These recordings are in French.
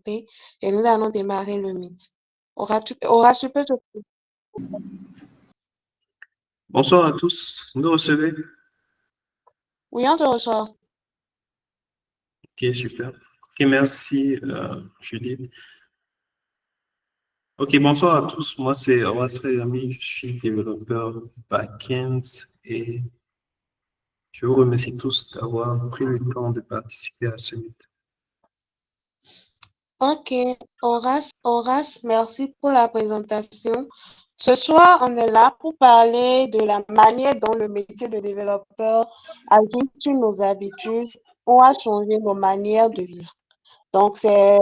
présenter et nous allons démarrer le meet. Horace, tu peux te... Bonsoir à tous. Vous me recevez? Oui, on te reçoit. Ok, super. Ok, merci, Judith. Ok, bonsoir à tous. Moi, c'est Horace Fayami. Je suis développeur back-end et je vous remercie tous d'avoir pris le temps de participer à ce meet. Ok, Horace, merci pour la présentation. Ce soir, on est là pour parler de la manière dont le métier de développeur agit sur nos habitudes ou a changé nos manières de vivre. Donc, c'est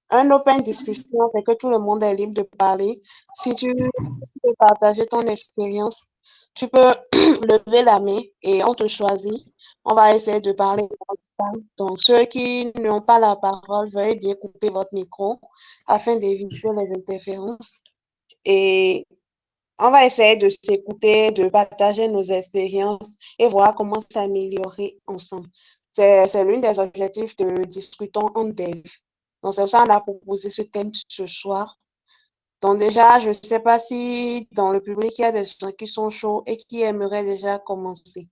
un open discussion, c'est que tout le monde est libre de parler. Si tu veux partager ton expérience, tu peux lever la main et on te choisit. On va essayer de parler. Donc, ceux qui n'ont pas la parole, veuillez bien couper votre micro afin d'éviter les interférences. Et on va essayer de s'écouter, de partager nos expériences et voir comment s'améliorer ensemble. C'est l'une des objectifs de Discutons en Dev. Donc, c'est pour ça qu'on a proposé ce thème ce soir. Donc, déjà, je ne sais pas si dans le public, il y a des gens qui sont chauds et qui aimeraient déjà commencer.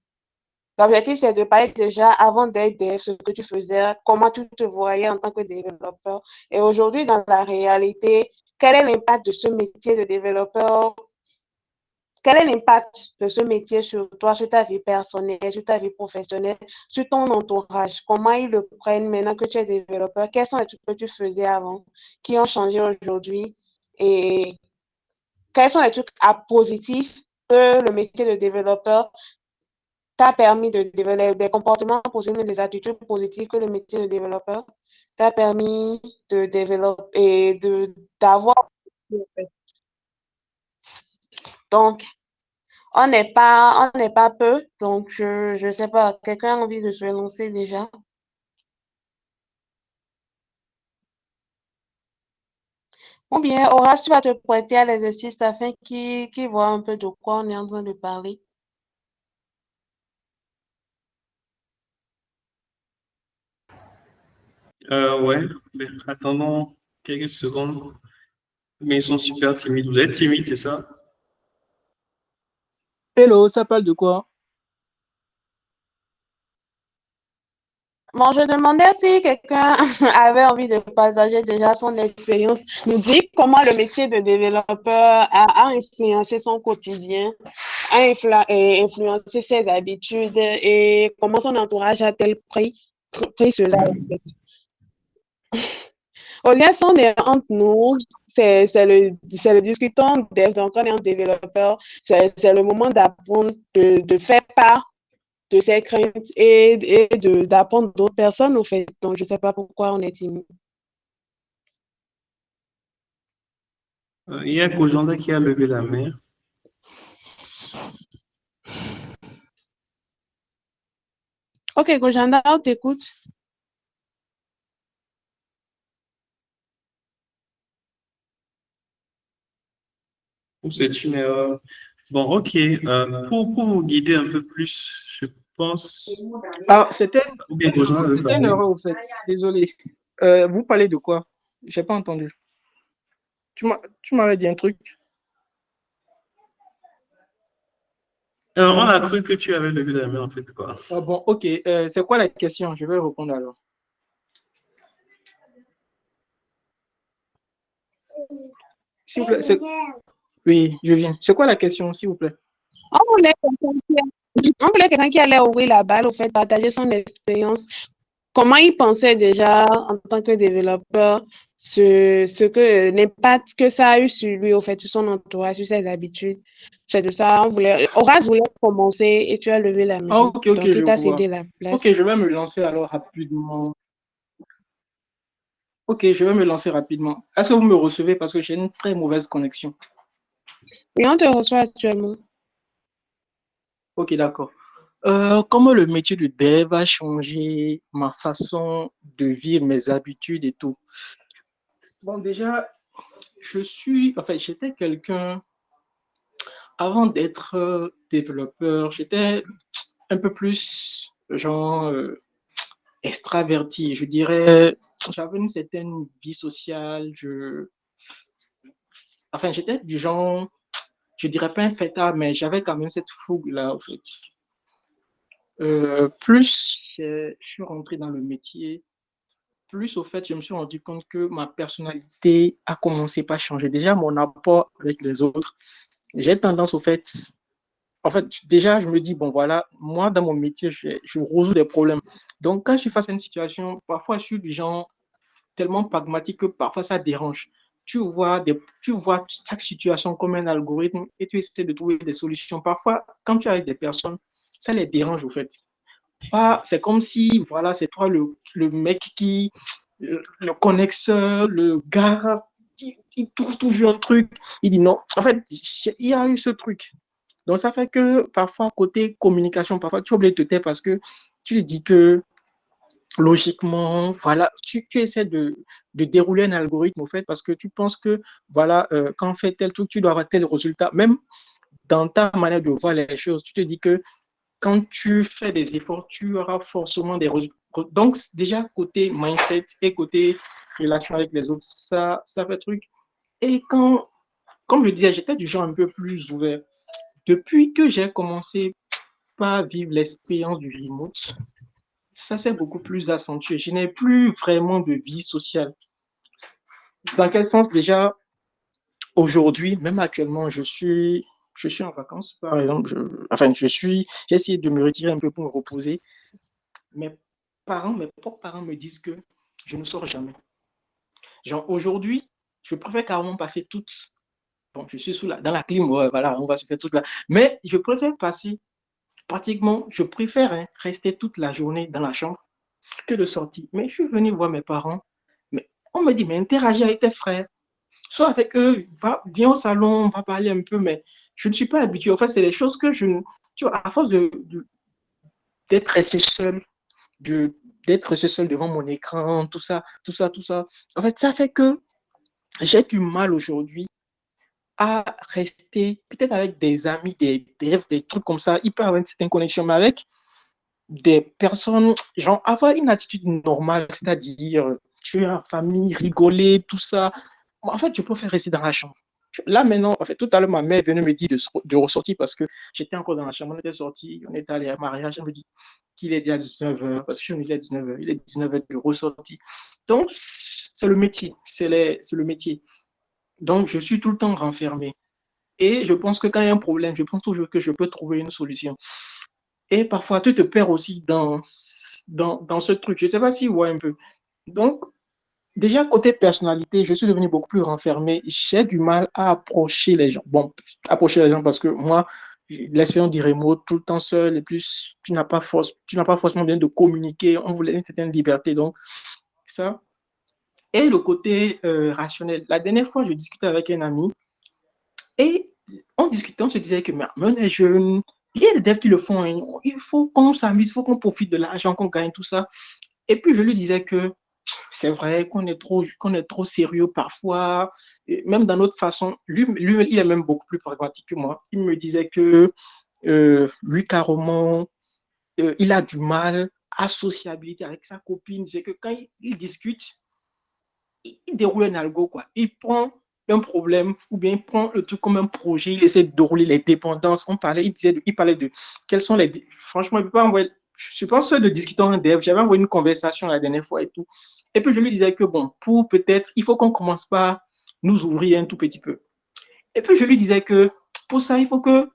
L'objectif, c'est de parler déjà avant d'être dev, ce que tu faisais, comment tu te voyais en tant que développeur. Et aujourd'hui, dans la réalité, quel est l'impact de ce métier de développeur? Quel est l'impact de ce métier sur toi, sur ta vie personnelle, sur ta vie professionnelle, sur ton entourage? Comment ils le prennent maintenant que tu es développeur? Quels sont les trucs que tu faisais avant qui ont changé aujourd'hui? Et quels sont les trucs positifs que le métier de développeur t'a permis de développer, des comportements positifs, des attitudes positives que le métier de développeur t'a permis de développer et d'avoir. Donc, on n'est pas peu, donc je sais pas, quelqu'un a envie de se lancer déjà? Ou bien, Horace, tu vas te prêter à l'exercice afin qu'il voit un peu de quoi on est en train de parler. Ouais, mais attendons quelques secondes. Mais ils sont super timides. Vous êtes timide, c'est ça? Hello, ça parle de quoi? Bon, je demandais si quelqu'un avait envie de partager déjà son expérience, nous dire comment le métier de développeur a influencé son quotidien, influencé ses habitudes et comment son entourage a-t-il pris cela en fait. Au lieu, si on est entre nous, c'est le discutant dev, donc on est un développeur, c'est le moment d'apprendre, de faire part de ses craintes et d'apprendre d'autres personnes, au fait. Donc, je ne sais pas pourquoi on est timide. Il y a Kojanda qui a levé la main. Ok, Gojanda, on t'écoute. Ou c'est une erreur. Bon, ok. Pour vous guider un peu plus, je pense. Ah, c'était Ou bien Kojanda veut une parler. erreur au fait. Désolé. Vous parlez de quoi? J'ai pas entendu. Tu m'avais dit un truc. On a cru que tu avais levé la main, en fait, quoi. Ah bon, ok. C'est quoi la question? Je vais répondre alors. S'il vous plaît. Oui, je viens. C'est quoi la question, s'il vous plaît? On voulait quelqu'un qui allait ouvrir la balle, au fait, partager son expérience. Comment il pensait déjà en tant que développeur, ce que l'impact que ça a eu sur lui, au fait, sur son entourage, sur ses habitudes. C'est de ça, Horace voulait commencer et tu as levé la main. Ah, ok, Donc, je il t'a vois. cédé la place. Ok, je vais me lancer alors rapidement. Ok, je vais me lancer rapidement. Est-ce que vous me recevez parce que j'ai une très mauvaise connexion? Et on te reçoit actuellement. Ok, d'accord. Comment le métier de dev a changé ma façon de vivre, mes habitudes et tout? Bon, déjà, j'étais quelqu'un, avant d'être développeur, j'étais un peu plus, genre, extraverti. Je dirais, j'avais une certaine vie sociale. Enfin, j'étais du genre, je dirais pas un fêtard, mais j'avais quand même cette fougue-là, en fait. Plus je suis rentré dans le métier, plus au fait, je me suis rendu compte que ma personnalité a commencé par changer. Déjà, mon rapport avec les autres, j'ai tendance au fait, en fait, déjà, je me dis, bon, voilà, moi, dans mon métier, je résous des problèmes. Donc, quand je suis face à une situation, parfois, je suis du genre tellement pragmatique que parfois, ça dérange. Tu vois chaque situation comme un algorithme et tu essaies de trouver des solutions. Parfois, quand tu es avec des personnes, ça les dérange, au fait. C'est comme si, voilà, c'est toi le mec qui, le connexeur, le gars, il trouve toujours un truc. Il dit non. En fait, il y a eu ce truc. Donc, ça fait que parfois, côté communication, parfois, tu oublies de te taire parce que tu te dis que logiquement, voilà, tu essaies de dérouler un algorithme, au fait, parce que tu penses que, voilà, quand on fait tel truc, tu dois avoir tel résultat. Même dans ta manière de voir les choses, tu te dis que quand tu fais des efforts, tu auras forcément des résultats. Donc, déjà, côté mindset et côté relation avec les autres, ça fait truc. Et quand, comme je disais, j'étais du genre un peu plus ouvert. Depuis que j'ai commencé par vivre l'expérience du remote, ça s'est beaucoup plus accentué. Je n'ai plus vraiment de vie sociale. Dans quel sens déjà, aujourd'hui, même actuellement, je suis en vacances, par exemple. J'ai essayé de me retirer un peu pour me reposer. Mes mes propres parents me disent que je ne sors jamais. Genre, aujourd'hui, je préfère carrément passer toute. Bon, je suis dans la clim, ouais, voilà, on va se faire toute là. Mais je préfère passer pratiquement, je préfère rester toute la journée dans la chambre que de sortir. Mais je suis venu voir mes parents. Mais on me dit, mais interagis avec tes frères. Soit avec eux, viens au salon, on va parler un peu, mais je ne suis pas habitué. En fait, c'est des choses que je. Tu vois, à force d'être resté seul, de d'être resté seul devant mon écran, tout ça, tout ça, tout ça. En fait, ça fait que j'ai du mal aujourd'hui à rester peut-être avec des amis, des trucs comme ça. Il peut avoir une certaine connexion, mais avec des personnes, genre avoir une attitude normale, c'est-à-dire tu es en famille, rigoler, tout ça. En fait, je préfère rester dans la chambre. Là, maintenant, en fait, tout à l'heure, ma mère est venue me dire de ressortir parce que j'étais encore dans la chambre. On était sortis, on était allé à mariage. Elle me dit qu'il est déjà 19h, parce que je suis venu à 19h. Il est 19h de ressortir. Donc, c'est le métier. C'est le métier. Donc, je suis tout le temps renfermé. Et je pense que quand il y a un problème, je pense toujours que je peux trouver une solution. Et parfois, tu te perds aussi dans ce truc. Je ne sais pas si vous voyez un peu. Donc, déjà, côté personnalité, je suis devenu beaucoup plus renfermé. J'ai du mal à approcher les gens. Bon, approcher les gens parce que moi, l'expérience du remote, tout le temps seul, et plus, tu n'as pas forcément besoin de communiquer. On voulait une certaine liberté. Donc, ça. Et le côté rationnel. La dernière fois, je discutais avec un ami et en discutant, on se disait que mais on est jeune. Il y a des devs qui le font. Hein. Il faut qu'on s'amuse, il faut qu'on profite de l'argent, qu'on gagne, tout ça. Et puis, je lui disais que c'est vrai qu'on est trop sérieux parfois, et même dans notre façon. Lui, il est même beaucoup plus pragmatique que moi. Il me disait que lui, carrément, il a du mal à sociabiliser avec sa copine. C'est que quand il discute, il déroule un algo, quoi. Il prend un problème ou bien il prend le truc comme un projet, il essaie de dérouler les dépendances. Il parlait de quelles sont les. Franchement, il peut pas envoyer. Je pense de discuter en dev. J'avais envoyé une conversation la dernière fois et tout. Et puis je lui disais que bon, pour peut-être, il faut qu'on commence par nous ouvrir un tout petit peu. Et puis je lui disais que pour ça, il faut que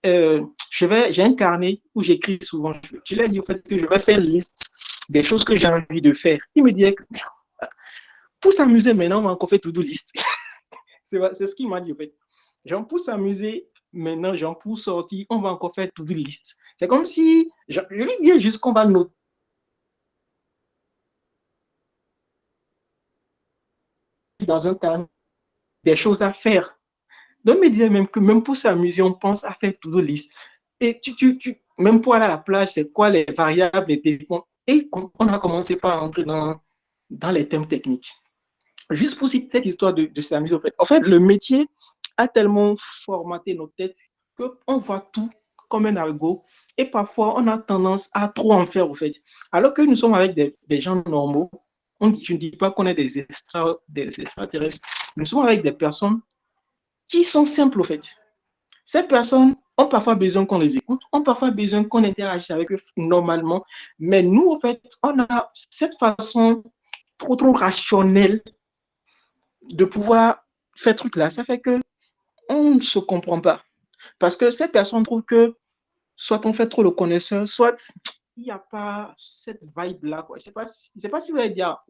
j'ai un carnet où j'écris souvent. Je lui ai dit au fait que je vais faire une liste des choses que j'ai envie de faire. Il me disait que pour s'amuser maintenant, on va encore faire to-do list. C'est ce qu'il m'a dit, en fait. Genre, pour s'amuser, maintenant, genre, pour sortir, on va encore faire to-do list. C'est comme si, je lui dis juste qu'on va noter dans un temps des choses à faire. Donc, il me disait même que même pour s'amuser, on pense à faire to-do list. Et même pour aller à la plage, c'est quoi les variables, les téléphones. Et on a commencé par entrer dans les thèmes techniques. Juste pour cette histoire de s'amuser, en fait, le métier a tellement formaté nos têtes qu'on voit tout comme un algo Et parfois, on a tendance à trop en faire, au fait. Alors que nous sommes avec des gens normaux, je ne dis pas qu'on est des extraterrestres, nous sommes avec des personnes qui sont simples, au fait. Ces personnes ont parfois besoin qu'on les écoute, ont parfois besoin qu'on interagisse avec eux normalement, mais nous, en fait, on a cette façon trop rationnelle de pouvoir faire truc là. Ça fait que on ne se comprend pas. Parce que ces personnes trouvent que soit on fait trop le connaisseur, soit il n'y a pas cette vibe-là, quoi. Je sais pas si vous avez déjà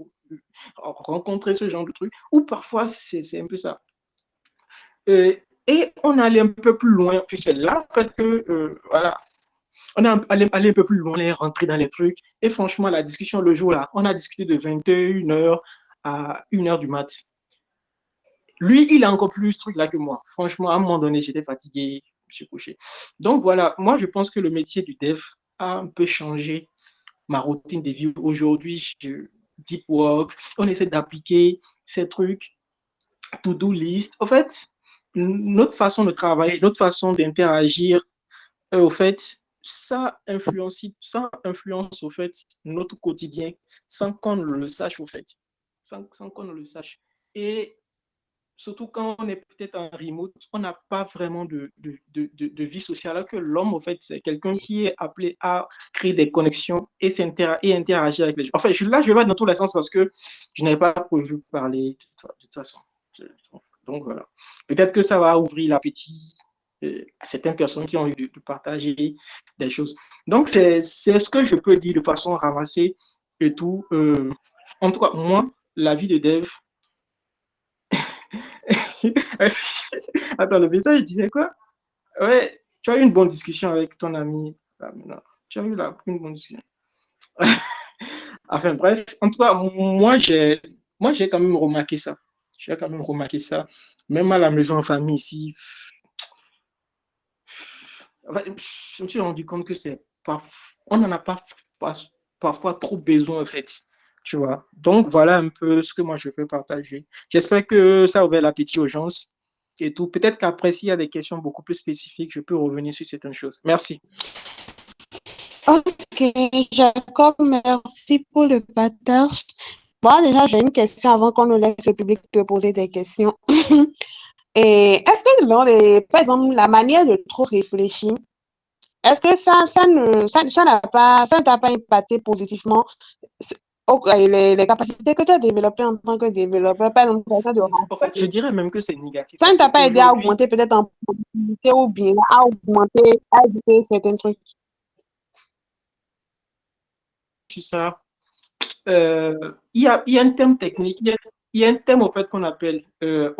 rencontré ce genre de truc, ou parfois c'est un peu ça. Et on allait un peu plus loin, puis c'est là, en fait, que, voilà, on est allé un peu plus loin, on est rentré dans les trucs, et franchement, la discussion le jour-là, on a discuté de 21h à 1h du mat. Lui, il a encore plus truc là que moi. Franchement, à un moment donné, j'étais fatigué, je me suis couché. Donc voilà, moi, je pense que le métier du dev a un peu changé ma routine de vie. Aujourd'hui, je deep work, on essaie d'appliquer ces trucs, to-do list. En fait, notre façon de travailler, notre façon d'interagir, au fait, ça influence au fait notre quotidien sans qu'on le sache, au fait. Sans qu'on le sache. Et surtout quand on est peut-être en remote, on n'a pas vraiment de vie sociale, alors que l'homme, en fait, c'est quelqu'un qui est appelé à créer des connexions et interagir avec les gens. Enfin, là, je vais dans tous les sens parce que je n'avais pas prévu parler de toute façon. Donc, voilà. Peut-être que ça va ouvrir l'appétit à certaines personnes qui ont eu de partager des choses. Donc, c'est ce que je peux dire de façon ramassée et tout. En tout cas, moi, la vie de dev, attends, le message disait quoi? Ouais, tu as eu une bonne discussion avec ton ami. Tu as eu une bonne discussion. Enfin, bref, en tout cas, moi, j'ai quand même remarqué ça. J'ai quand même remarqué ça. Même à la maison en famille ici, enfin, je me suis rendu compte que on n'en a pas parfois trop besoin, en fait. Tu vois. Donc, voilà un peu ce que moi, je peux partager. J'espère que ça a ouvert l'appétit aux gens et tout. Peut-être qu'après, s'il y a des questions beaucoup plus spécifiques, je peux revenir sur certaines choses. Merci. Ok, Jacob, merci pour le partage. Moi, déjà, j'ai une question avant qu'on nous laisse le public te poser des questions. Et est-ce que par exemple, la manière de trop réfléchir, est-ce que ça ne t'a pas impacté positivement les capacités que tu as développées en tant que développeur, par exemple, En fait, je dirais même que c'est négatif ça ne parce t'a pas aidé à qu'aujourd'hui, augmenter peut-être en productivité ou bien à augmenter, à éviter certains trucs. tout ça, il y a un thème technique, il y a un thème au fait qu'on appelle il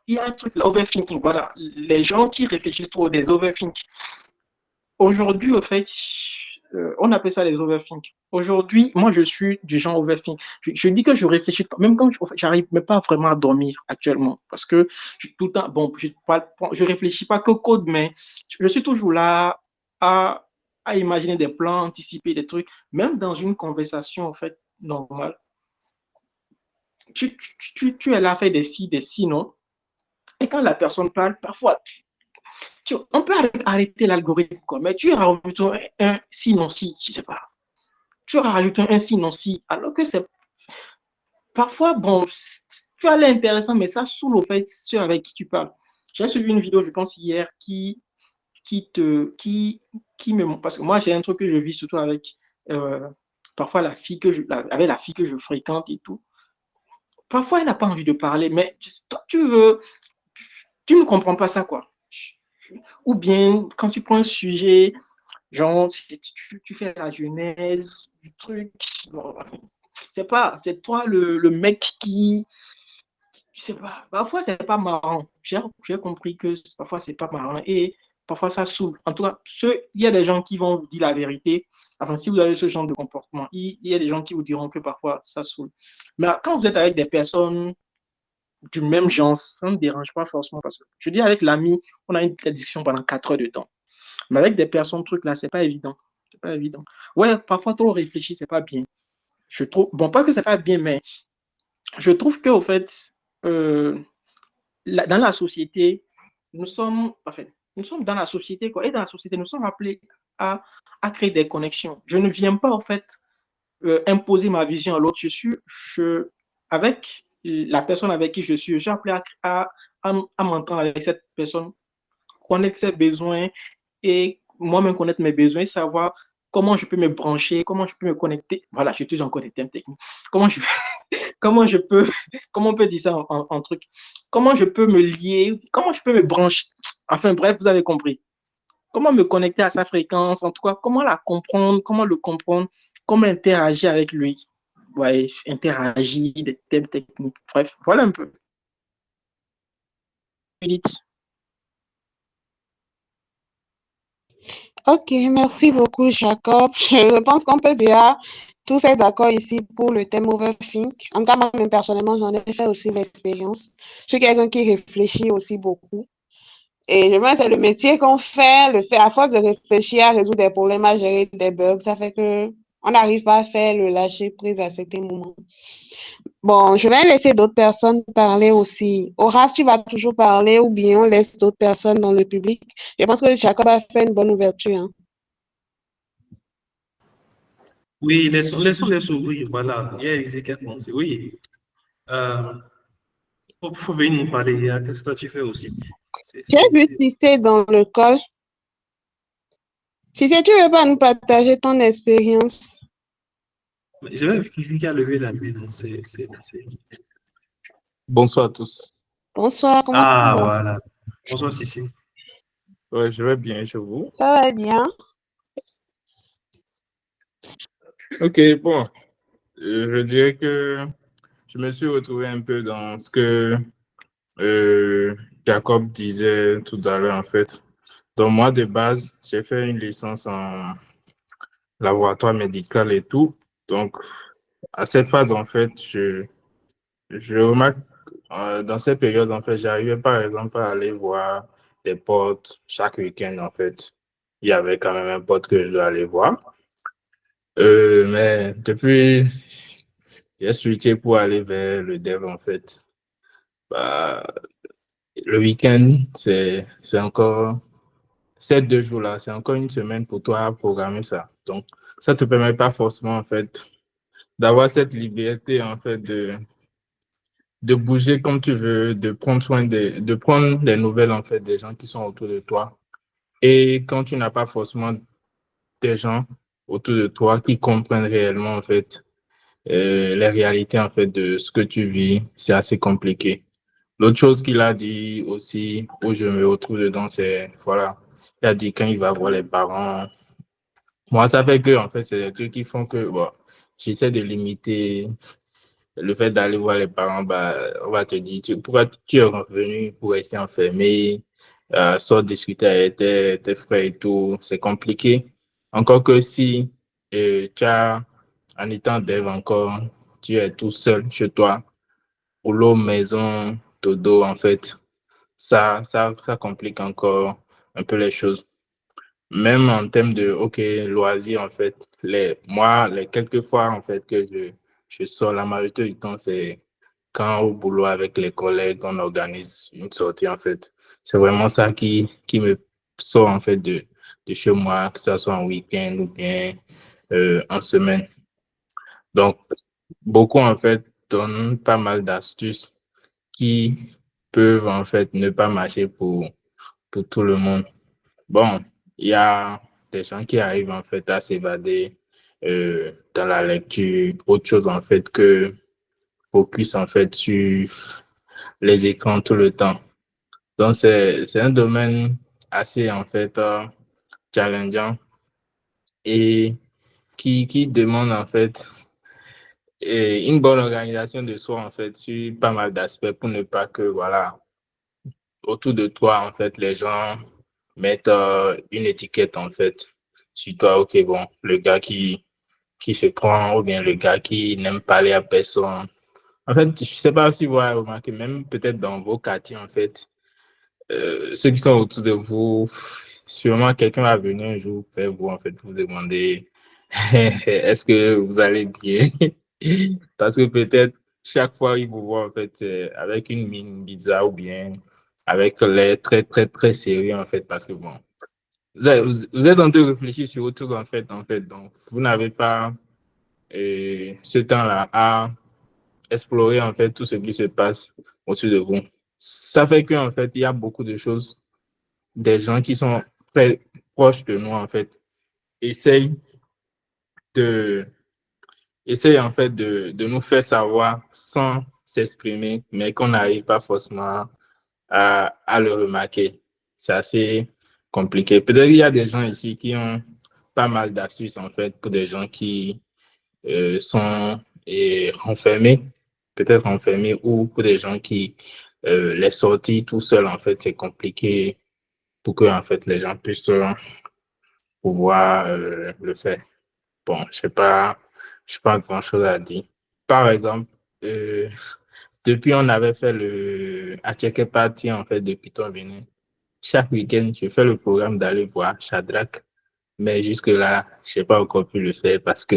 y a un truc, overthinking, voilà, les gens qui réfléchissent trop, des overthink. Aujourd'hui, au fait, on appelle ça les overthink. Aujourd'hui, moi, je suis du genre overthink. Je dis que je réfléchis pas, même quand j'arrive même pas vraiment à dormir actuellement, parce que je, tout le temps, bon, je réfléchis pas que code, mais je suis toujours là à, à imaginer des plans, anticiper des trucs, même dans une conversation, en fait, normale. Tu es là à faire des si, non? Et quand la personne parle, parfois, on peut arrêter l'algorithme, quoi, mais tu rajoutes un si, non, si, je sais pas. Tu rajoutes un si, non, si, alors que c'est parfois, bon, tu as l'air intéressant, mais ça saoule au fait ceux avec qui tu parles. J'ai suivi une vidéo, je pense, hier, qui te, qui me, parce que moi, j'ai un truc que je vis surtout avec, parfois avec la fille que je fréquente et tout. Parfois, elle n'a pas envie de parler, mais toi, tu ne comprends pas ça, quoi. Ou bien, quand tu prends un sujet, genre, si tu fais la genèse du truc, bon, c'est toi le mec qui, je sais pas, parfois c'est pas marrant. J'ai compris que parfois c'est pas marrant et parfois ça saoule. En tout cas, il y a des gens qui vont vous dire la vérité. Enfin, si vous avez ce genre de comportement, il y a des gens qui vous diront que parfois ça saoule. Mais quand vous êtes avec des personnes du même genre, ça ne dérange pas forcément parce que je dis avec l'ami, on a une discussion pendant 4 heures de temps. Mais avec des personnes, truc là, c'est pas évident. C'est pas évident. Ouais, parfois trop réfléchir, c'est pas bien. Je trouve, bon, pas que c'est pas bien, mais je trouve que, au fait, euh, dans la société, nous sommes dans la société, quoi, et dans la société, nous sommes appelés à créer des connexions. Je ne viens pas, en fait, imposer ma vision à l'autre. Avec la personne avec qui je suis, j'ai appris à m'entendre avec cette personne, connaître ses besoins et moi-même connaître mes besoins, savoir comment je peux me brancher, comment je peux me connecter. Voilà, je suis toujours encore des thèmes techniques. Comment je peux, comment on peut dire ça en truc, comment je peux me lier, comment je peux me brancher. Enfin bref, vous avez compris. Comment me connecter à sa fréquence, en tout cas, comment la comprendre, comment le comprendre, comment interagir avec lui. Ouais, interagir, des thèmes techniques. Bref, voilà un peu. Judith. Ok, merci beaucoup, Jacob. Je pense qu'on peut déjà tous être d'accord ici pour le thème overthink. En tout cas, moi-même, personnellement, j'en ai fait aussi l'expérience. Je suis quelqu'un qui réfléchit aussi beaucoup. Et je pense que c'est le métier qu'on fait, le fait à force de réfléchir à résoudre des problèmes, à gérer des bugs, ça fait que on n'arrive pas à faire le lâcher prise à certains moments. Bon, je vais laisser d'autres personnes parler aussi. Horace, tu vas toujours parler ou bien on laisse d'autres personnes dans le public. Je pense que Jacob a fait une bonne ouverture. Hein. Oui, laissons s'ouvrir, voilà. Il y a Élisée qui a commencé. Oui. Faut venir nous parler. Qu'est-ce que toi tu fais aussi? J'ai vu Cissé dans le call. Cissé, tu veux pas nous partager ton expérience? Je vais quelqu'un qui a levé la main. Bonsoir à tous. Bonsoir, comment tu vas? Voilà. Bonsoir, Sissi. Ouais, je vais bien chez vous. Ça va bien. Ok, bon. Je dirais que je me suis retrouvé un peu dans ce que Jacob disait tout à l'heure, en fait. Donc, moi, de base, j'ai fait une licence en laboratoire médical et tout. Donc, à cette phase, en fait, je remarque, dans cette période, en fait, j'arrivais par exemple à aller voir des potes chaque week-end, en fait. Il y avait quand même un pote que je dois aller voir. Mais depuis, j'ai switché pour aller vers le dev, en fait. Bah, le week-end, c'est encore, ces 2 jours-là, c'est encore une semaine pour toi à programmer ça. Donc, ça te permet pas forcément, en fait, d'avoir cette liberté, en fait, de bouger comme tu veux, de prendre soin de prendre des nouvelles, en fait, des gens qui sont autour de toi. Et quand tu n'as pas forcément des gens autour de toi qui comprennent réellement, en fait, les réalités, en fait, de ce que tu vis, c'est assez compliqué. L'autre chose qu'il a dit aussi, où je me retrouve dedans, c'est, voilà, il a dit quand il va voir les parents. Moi, ça fait que, en fait, c'est des trucs qui font que, bon, j'essaie de limiter le fait d'aller voir les parents. Bah, on va te dire, pourquoi tu es revenu pour rester enfermé, sort discuter avec tes frères et tout, c'est compliqué. Encore que si tu as, en étant dev encore, tu es tout seul chez toi, boulot, maison, dodo, en fait, ça complique encore un peu les choses. Même en termes de, OK, loisirs, en fait, les quelques fois, en fait, que je sors, la majorité du temps, c'est quand au boulot avec les collègues, on organise une sortie, en fait. C'est vraiment ça qui me sort, en fait, de chez moi, que ce soit en week-end ou bien en semaine. Donc, beaucoup, en fait, donnent pas mal d'astuces qui peuvent, en fait, ne pas marcher pour tout le monde. Bon, il y a des gens qui arrivent en fait à s'évader dans la lecture, autre chose en fait que focus en fait sur les écrans tout le temps. Donc c'est un domaine assez en fait challengeant et qui demande en fait une bonne organisation de soi en fait sur pas mal d'aspects pour ne pas que voilà autour de toi en fait les gens mettre une étiquette en fait sur toi. Ok, bon, le gars qui se prend ou bien le gars qui n'aime parler à personne. En fait, je sais pas si vous avez remarqué, même peut-être dans vos quartiers, en fait, ceux qui sont autour de vous, sûrement quelqu'un va venir un jour vers vous, en fait, vous demander est-ce que vous allez bien? Parce que peut-être chaque fois, il vous voit, en fait, avec une mine bizarre ou bien avec l'air très, très, très sérieux, en fait, parce que bon, vous êtes en train de réfléchir sur autre chose en fait. Donc, vous n'avez pas ce temps-là à explorer en fait tout ce qui se passe au-dessus de vous. Ça fait qu'en fait, il y a beaucoup de choses, des gens qui sont très proches de nous en fait, essayent de, essayent en fait de nous faire savoir sans s'exprimer, mais qu'on n'arrive pas forcément à le remarquer. C'est assez compliqué. Peut-être qu'il y a des gens ici qui ont pas mal d'astuces en fait pour des gens qui sont renfermés, peut-être renfermés, ou pour des gens qui les sorties tout seul en fait c'est compliqué pour que en fait les gens puissent pouvoir le faire. Bon, je sais pas grand-chose à dire. Par exemple, euh, depuis on avait fait le à quelque partie en fait depuis ton Bénin. Chaque week-end, je fais le programme d'aller voir Shadrach, mais jusque-là, je n'ai pas encore pu le faire parce que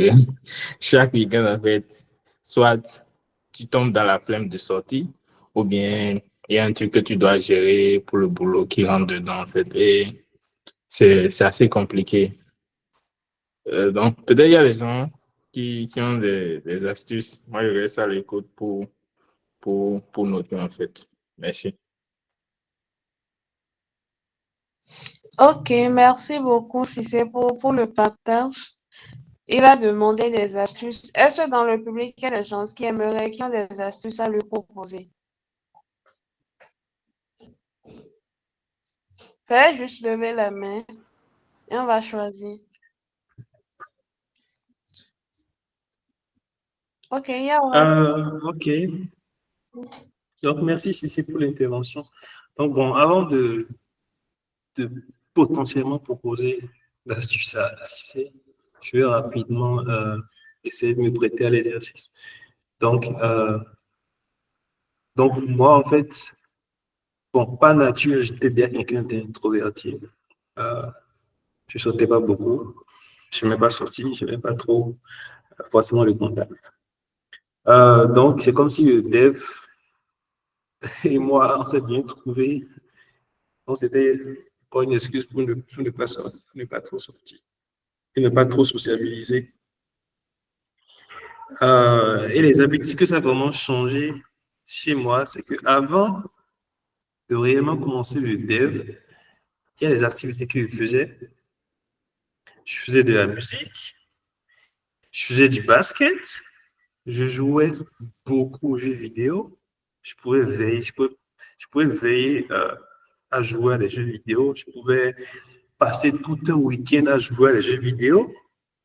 chaque week-end, en fait, soit tu tombes dans la flemme de sortie, ou bien il y a un truc que tu dois gérer pour le boulot qui rentre dedans, en fait, et c'est assez compliqué. Donc, peut-être il y a des gens qui ont des astuces. Moi, je reste à l'écoute pour noter, en fait. Merci. Ok, merci beaucoup, si c'est pour le partage. Il a demandé des astuces. Est-ce que dans le public, il y a des gens qui aimeraient, qui ont des astuces à lui proposer? Fais juste lever la main et on va choisir. Ok, il y a Ok. Donc, merci Cissé pour l'intervention. Donc, bon, avant de potentiellement proposer l'astuce à Cissé, je vais rapidement essayer de me prêter à l'exercice. Donc, moi, en fait, bon, par nature, j'étais bien quelqu'un d'introverti. Euh, je ne sortais pas beaucoup. Je n'aimais pas sortir, je n'aimais pas trop forcément le contact. Donc, c'est comme si le dev et moi, on s'est bien trouvés. Donc, c'était pas une excuse pour ne pas trop sortir et ne pas trop sociabiliser. Et les habitudes que ça a vraiment changé chez moi, c'est qu'avant de réellement commencer le dev, il y a des activités que je faisais. Je faisais de la musique, je faisais du basket, je jouais beaucoup aux jeux vidéo. Je pouvais veiller à jouer à des jeux vidéo. Je pouvais passer tout un week-end à jouer à des jeux vidéo.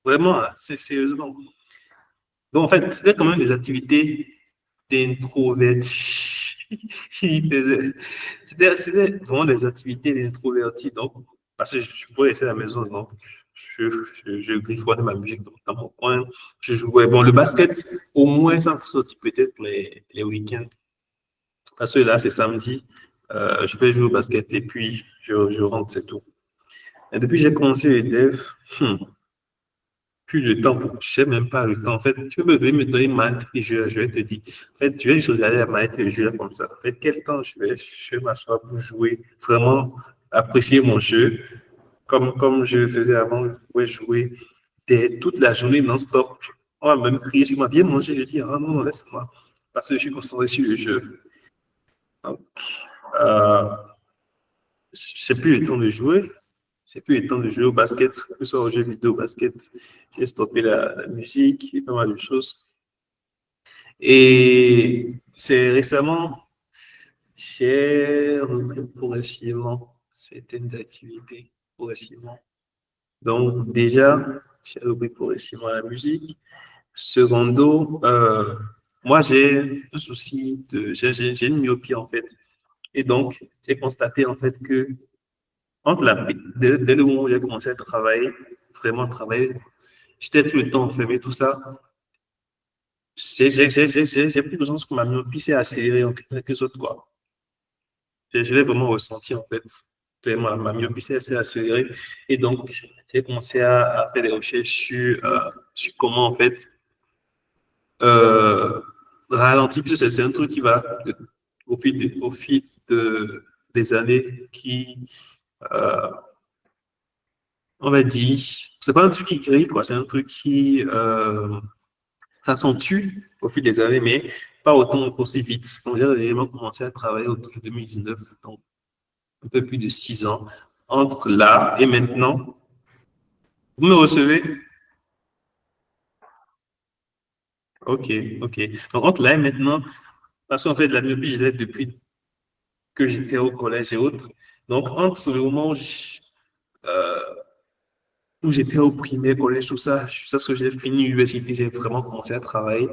Vraiment, c'est sérieusement. Donc, en fait, c'était quand même des activités d'introvertis. C'était vraiment des activités d'introvertis. Donc, parce que je pouvais rester à la maison, donc je griffonnais ma musique dans mon coin. Je jouais. Bon, le basket, au moins, ça me sortit peut-être les week-ends. Parce que là, c'est samedi, je vais jouer au basket et puis je rentre, c'est tout. Et depuis que j'ai commencé les devs, plus de temps pour. Je sais même pas le temps. En fait, tu peux me donner une manette et je vais te dire. En fait, tu vais juste regarder la manette et jouer comme ça. En fait, quel temps je vais m'asseoir pour jouer, vraiment apprécier mon jeu, comme je faisais avant, je pouvais jouer toute la journée non-stop. On va même crier sur moi, viens manger. Je dis, ah non, laisse-moi. Parce que je suis concentré sur le jeu. Donc, euh, je n'ai plus le temps de jouer. J'ai plus le temps de jouer au basket, que ce soit aux jeux vidéo, au basket. J'ai stoppé la musique et pas mal de choses. Et c'est récemment, j'ai repris progressivement certaines activités, progressivement. Donc, déjà, j'ai repris progressivement la musique. Secondo, moi, j'ai un souci j'ai une myopie, en fait. Et donc, j'ai constaté, en fait, que dès le moment où j'ai commencé à travailler, vraiment travailler, j'étais tout le temps enfermé, tout ça. J'ai pris conscience que ma myopie s'est accélérée en quelque sorte, quoi. Je l'ai vraiment ressenti, en fait. Vraiment, ma myopie s'est accélérée. Et donc, j'ai commencé à faire des recherches sur comment, en fait, euh, ralentir, puisque c'est un truc qui va, au fil des années, euh, on va dire, c'est pas un truc qui grille, quoi, c'est un truc qui s'accentue au fil des années, mais pas autant aussi vite. Donc, j'ai réellement commencé à travailler autour de 2019, donc un peu plus de 6 ans. Entre là et maintenant, vous me recevez? Ok, ok. Donc, entre là et maintenant, parce qu'en fait, la myopie, je l'ai depuis que j'étais au collège et autres. Donc, entre le moment euh, où j'étais au primaire, collège, tout ça, jusqu'à ce que j'ai fini l'université, j'ai vraiment commencé à travailler.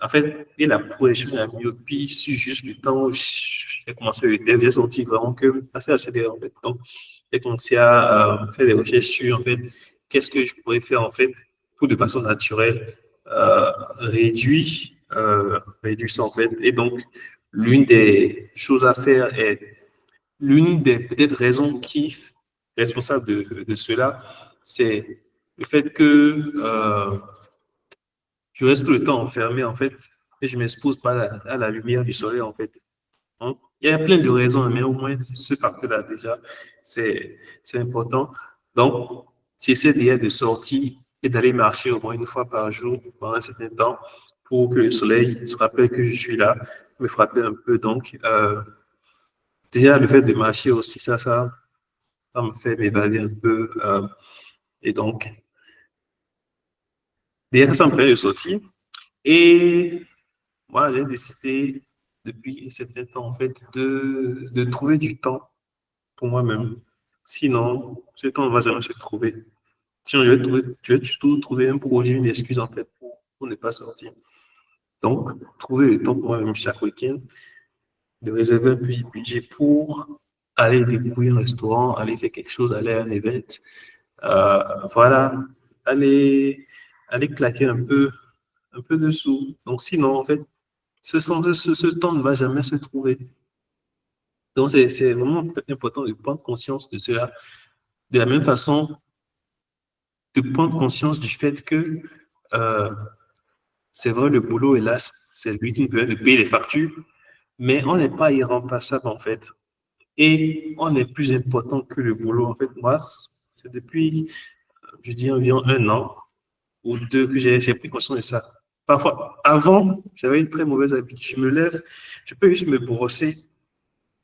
En fait, et la progression de la myopie, sur juste le temps où j'ai commencé le dev, j'ai senti vraiment que assez accéléré, en fait. Donc, j'ai commencé à faire des recherches sur, en fait, qu'est-ce que je pourrais faire, en fait, pour de façon naturelle, réduire ça, en fait. Et donc, l'une des choses à faire est, l'une des peut-être raisons qui est responsable de cela, c'est le fait que je reste tout le temps enfermé, en fait, et je ne m'expose pas à la lumière du soleil, en fait. Hein. Il y a plein de raisons, mais au moins ce facteur-là, déjà, c'est important. Donc, j'essaie déjà de sortir et d'aller marcher au moins une fois par jour pendant un certain temps pour que le soleil se rappelle que je suis là, me frapper un peu. Donc, déjà, le fait de marcher aussi, ça me fait m'évader un peu. Et donc, déjà, ça me permet de sortir. Et moi, j'ai décidé depuis un certain temps, en fait, de trouver du temps pour moi-même. Sinon, ce temps ne va jamais se trouver. Sinon, je vais toujours trouver un projet, une excuse, en fait, pour ne pas sortir. Donc, trouver le temps pour moi-même chaque week-end, de réserver un petit budget pour aller découvrir un restaurant, aller faire quelque chose, aller à un event. Voilà, aller, aller claquer un peu de sous. Donc, sinon, en fait, ce temps ne va jamais se trouver. Donc, c'est vraiment important de prendre conscience de cela. De la même façon, de prendre conscience du fait que euh, c'est vrai, le boulot, hélas, c'est lui qui nous permet de payer les factures, mais on n'est pas irremplaçable, en fait. Et on est plus important que le boulot. En fait, moi, c'est depuis, je dis, environ 1 an ou 2 que j'ai pris conscience de ça. Parfois, avant, j'avais une très mauvaise habitude. Je me lève, je peux juste me brosser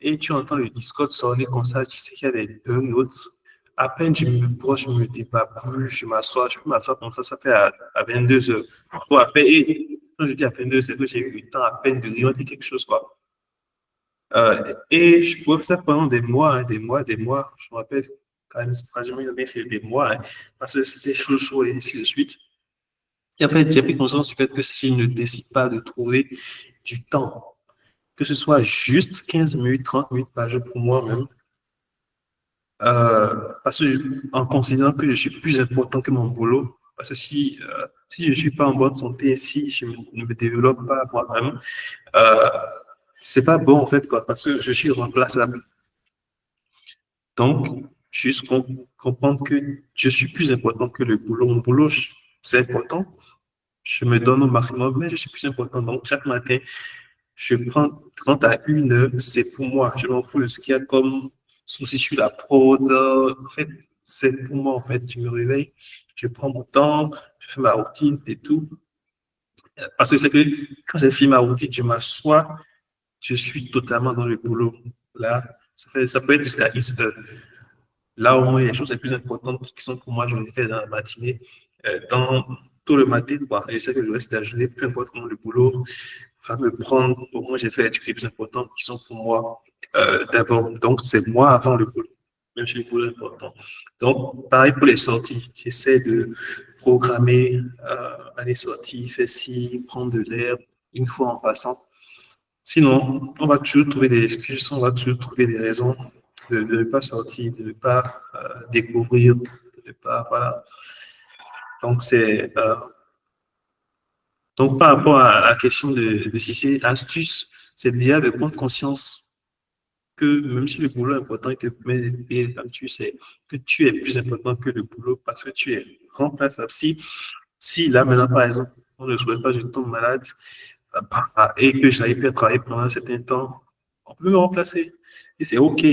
et tu entends le Discord sonner comme ça, tu sais qu'il y a des bugs et autres. À peine je me brosse, je me débat plus, je m'assois, je peux m'asseoir comme ça fait à 22 heures. Ou à peine, et quand je dis à 22 heures, c'est que j'ai eu le temps à peine de grignoter quelque chose, quoi. Et je pouvais faire ça pendant des mois, hein, des mois, des mois. Je me rappelle quand même, c'est pas jamais c'est des mois, hein, parce que c'était chaud, chaud et ainsi de suite. Et après, j'ai pris conscience du fait que si je ne décide pas de trouver du temps, que ce soit juste 15 minutes, 30 minutes par jour pour moi-même, parce que en considérant que je suis plus important que mon boulot, parce que si je ne suis pas en bonne santé, si je ne me développe pas moi-même, euh, c'est pas bon en fait, quoi, parce que je suis remplaçable. Donc, juste comprendre que je suis plus important que le boulot. Mon boulot, c'est important. Je me donne au maximum, mais je suis plus important. Donc, chaque matin, je prends 30 à 1 heure, c'est pour moi. Je m'en fous de ce qu'il y a comme souci sur la prod. En fait, c'est pour moi, en fait. Je me réveille, je prends mon temps, je fais ma routine et tout. Parce que c'est que quand j'ai fait ma routine, je m'assois, je suis totalement dans le boulot. Là, ça peut être jusqu'à 10 heures. Là, au moins, les choses les plus importantes qui sont pour moi, je les fais dans la matinée, dans tout le matin, quoi. Et je sais que le reste de la journée, peu importe comment le boulot va me prendre, au moins, j'ai fait les trucs les plus importants qui sont pour moi d'abord. Donc, c'est moi avant le boulot, même si le boulot est important. Donc, pareil pour les sorties. J'essaie de programmer, aller sortir, faire ci, prendre de l'air une fois en passant. Sinon, on va toujours trouver des excuses, on va toujours trouver des raisons de ne pas sortir, de ne pas découvrir, de ne pas, voilà. Donc, donc par rapport à la question de si c'est astuce, c'est déjà de prendre conscience que même si le boulot est important et te permet de payer comme tu sais, que tu es plus important que le boulot parce que tu es remplaçable. Si là, maintenant, par exemple, on ne souhaite pas, je tombe malade et que j'arrive plus à travailler pendant un certain temps, on peut me remplacer. Et c'est OK.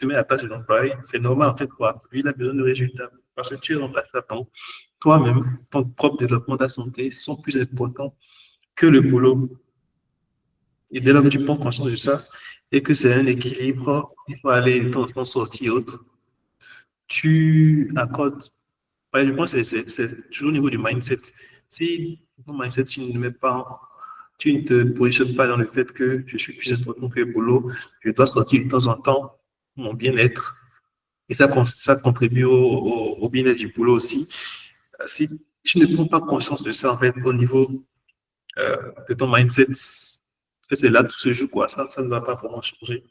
te mets à la place de l'employé, c'est normal en fait quoi. Lui, il a besoin de résultats parce que tu es remplaçant. Toi-même, ton propre développement de la santé sont plus importants que le boulot. Et dès lors que tu prends conscience de ça et que c'est un équilibre, il faut aller de temps en temps sortir et autres, tu accordes. Ouais, je pense que c'est toujours au niveau du mindset. Si ton mindset, tu ne mets pas, tu ne te positionnes pas dans le fait que je suis plus important que le boulot, je dois sortir de temps en temps pour mon bien-être. Et ça contribue au bien-être du boulot aussi. Si tu ne prends pas conscience de ça, en fait, au niveau de ton mindset, en fait, c'est là que tout se joue, quoi. Ça ne va pas vraiment changer.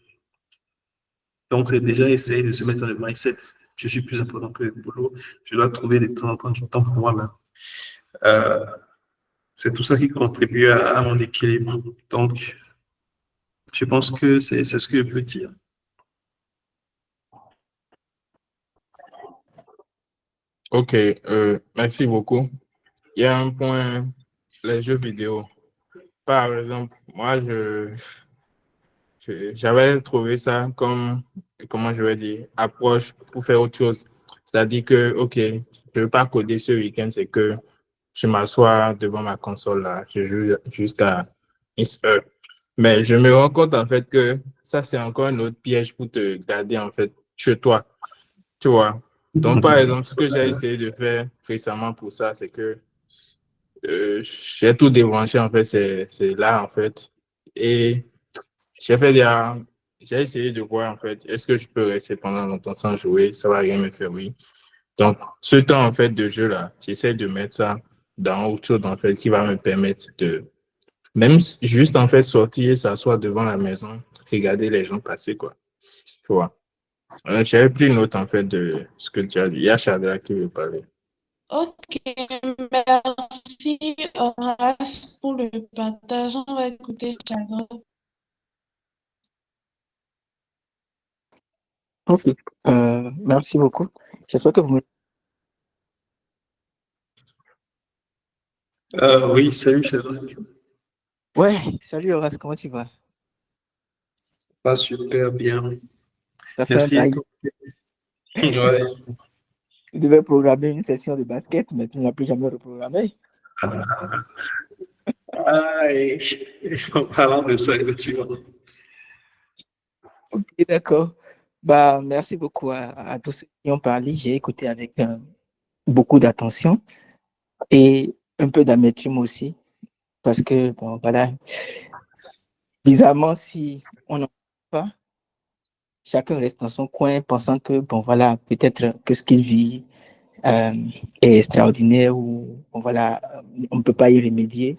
Donc, c'est déjà essayer de se mettre dans le mindset. Je suis plus important que le boulot. Je dois trouver de temps en temps du temps pour moi-même. Euh, c'est tout ça qui contribue à mon équilibre. Donc, je pense que c'est ce que je peux dire. Ok, merci beaucoup. Il y a un point, les jeux vidéo. Par exemple, moi, j'avais trouvé ça comme, comment je vais dire, approche pour faire autre chose. C'est-à-dire que, ok, je ne veux pas coder ce week-end, c'est que je m'assois devant ma console là, je joue jusqu'à X heure. Mais je me rends compte en fait que ça, c'est encore un autre piège pour te garder en fait chez toi, tu vois. Donc, par exemple, ce que j'ai essayé de faire récemment pour ça, c'est que j'ai tout débranché en fait, c'est là en fait. Et j'ai fait j'ai essayé de voir en fait, est-ce que je peux rester pendant longtemps sans jouer, ça va rien me faire, oui. Donc, ce temps en fait de jeu là, j'essaie de mettre ça dans autre chose en fait qui va me permettre de même juste en fait sortir, s'asseoir devant la maison, regarder les gens passer quoi. Tu vois. J'avais pris note en fait de ce que tu as dit. Il y a Chadra qui veut parler. Ok, merci Horace pour le partage. On va écouter Chadra. Ok, merci beaucoup. J'espère que vous me... Oui, salut, c'est vrai. Ouais, salut Horace, comment tu vas? Pas super bien. Ça fait un Merci. Et bail. toi? Ouais. Tu devais programmer une session de basket, mais tu n'as plus jamais reprogrammé. Aïe. En parlant de ça, effectivement. Ok, d'accord. Bah, merci beaucoup à tous ceux qui ont parlé. J'ai écouté avec beaucoup d'attention et un peu d'amertume aussi, parce que, bon, voilà, bizarrement, si on n'en parle pas, chacun reste dans son coin pensant que, bon, voilà, peut-être que ce qu'il vit euh, est extraordinaire ou, bon, voilà, on ne peut pas y remédier,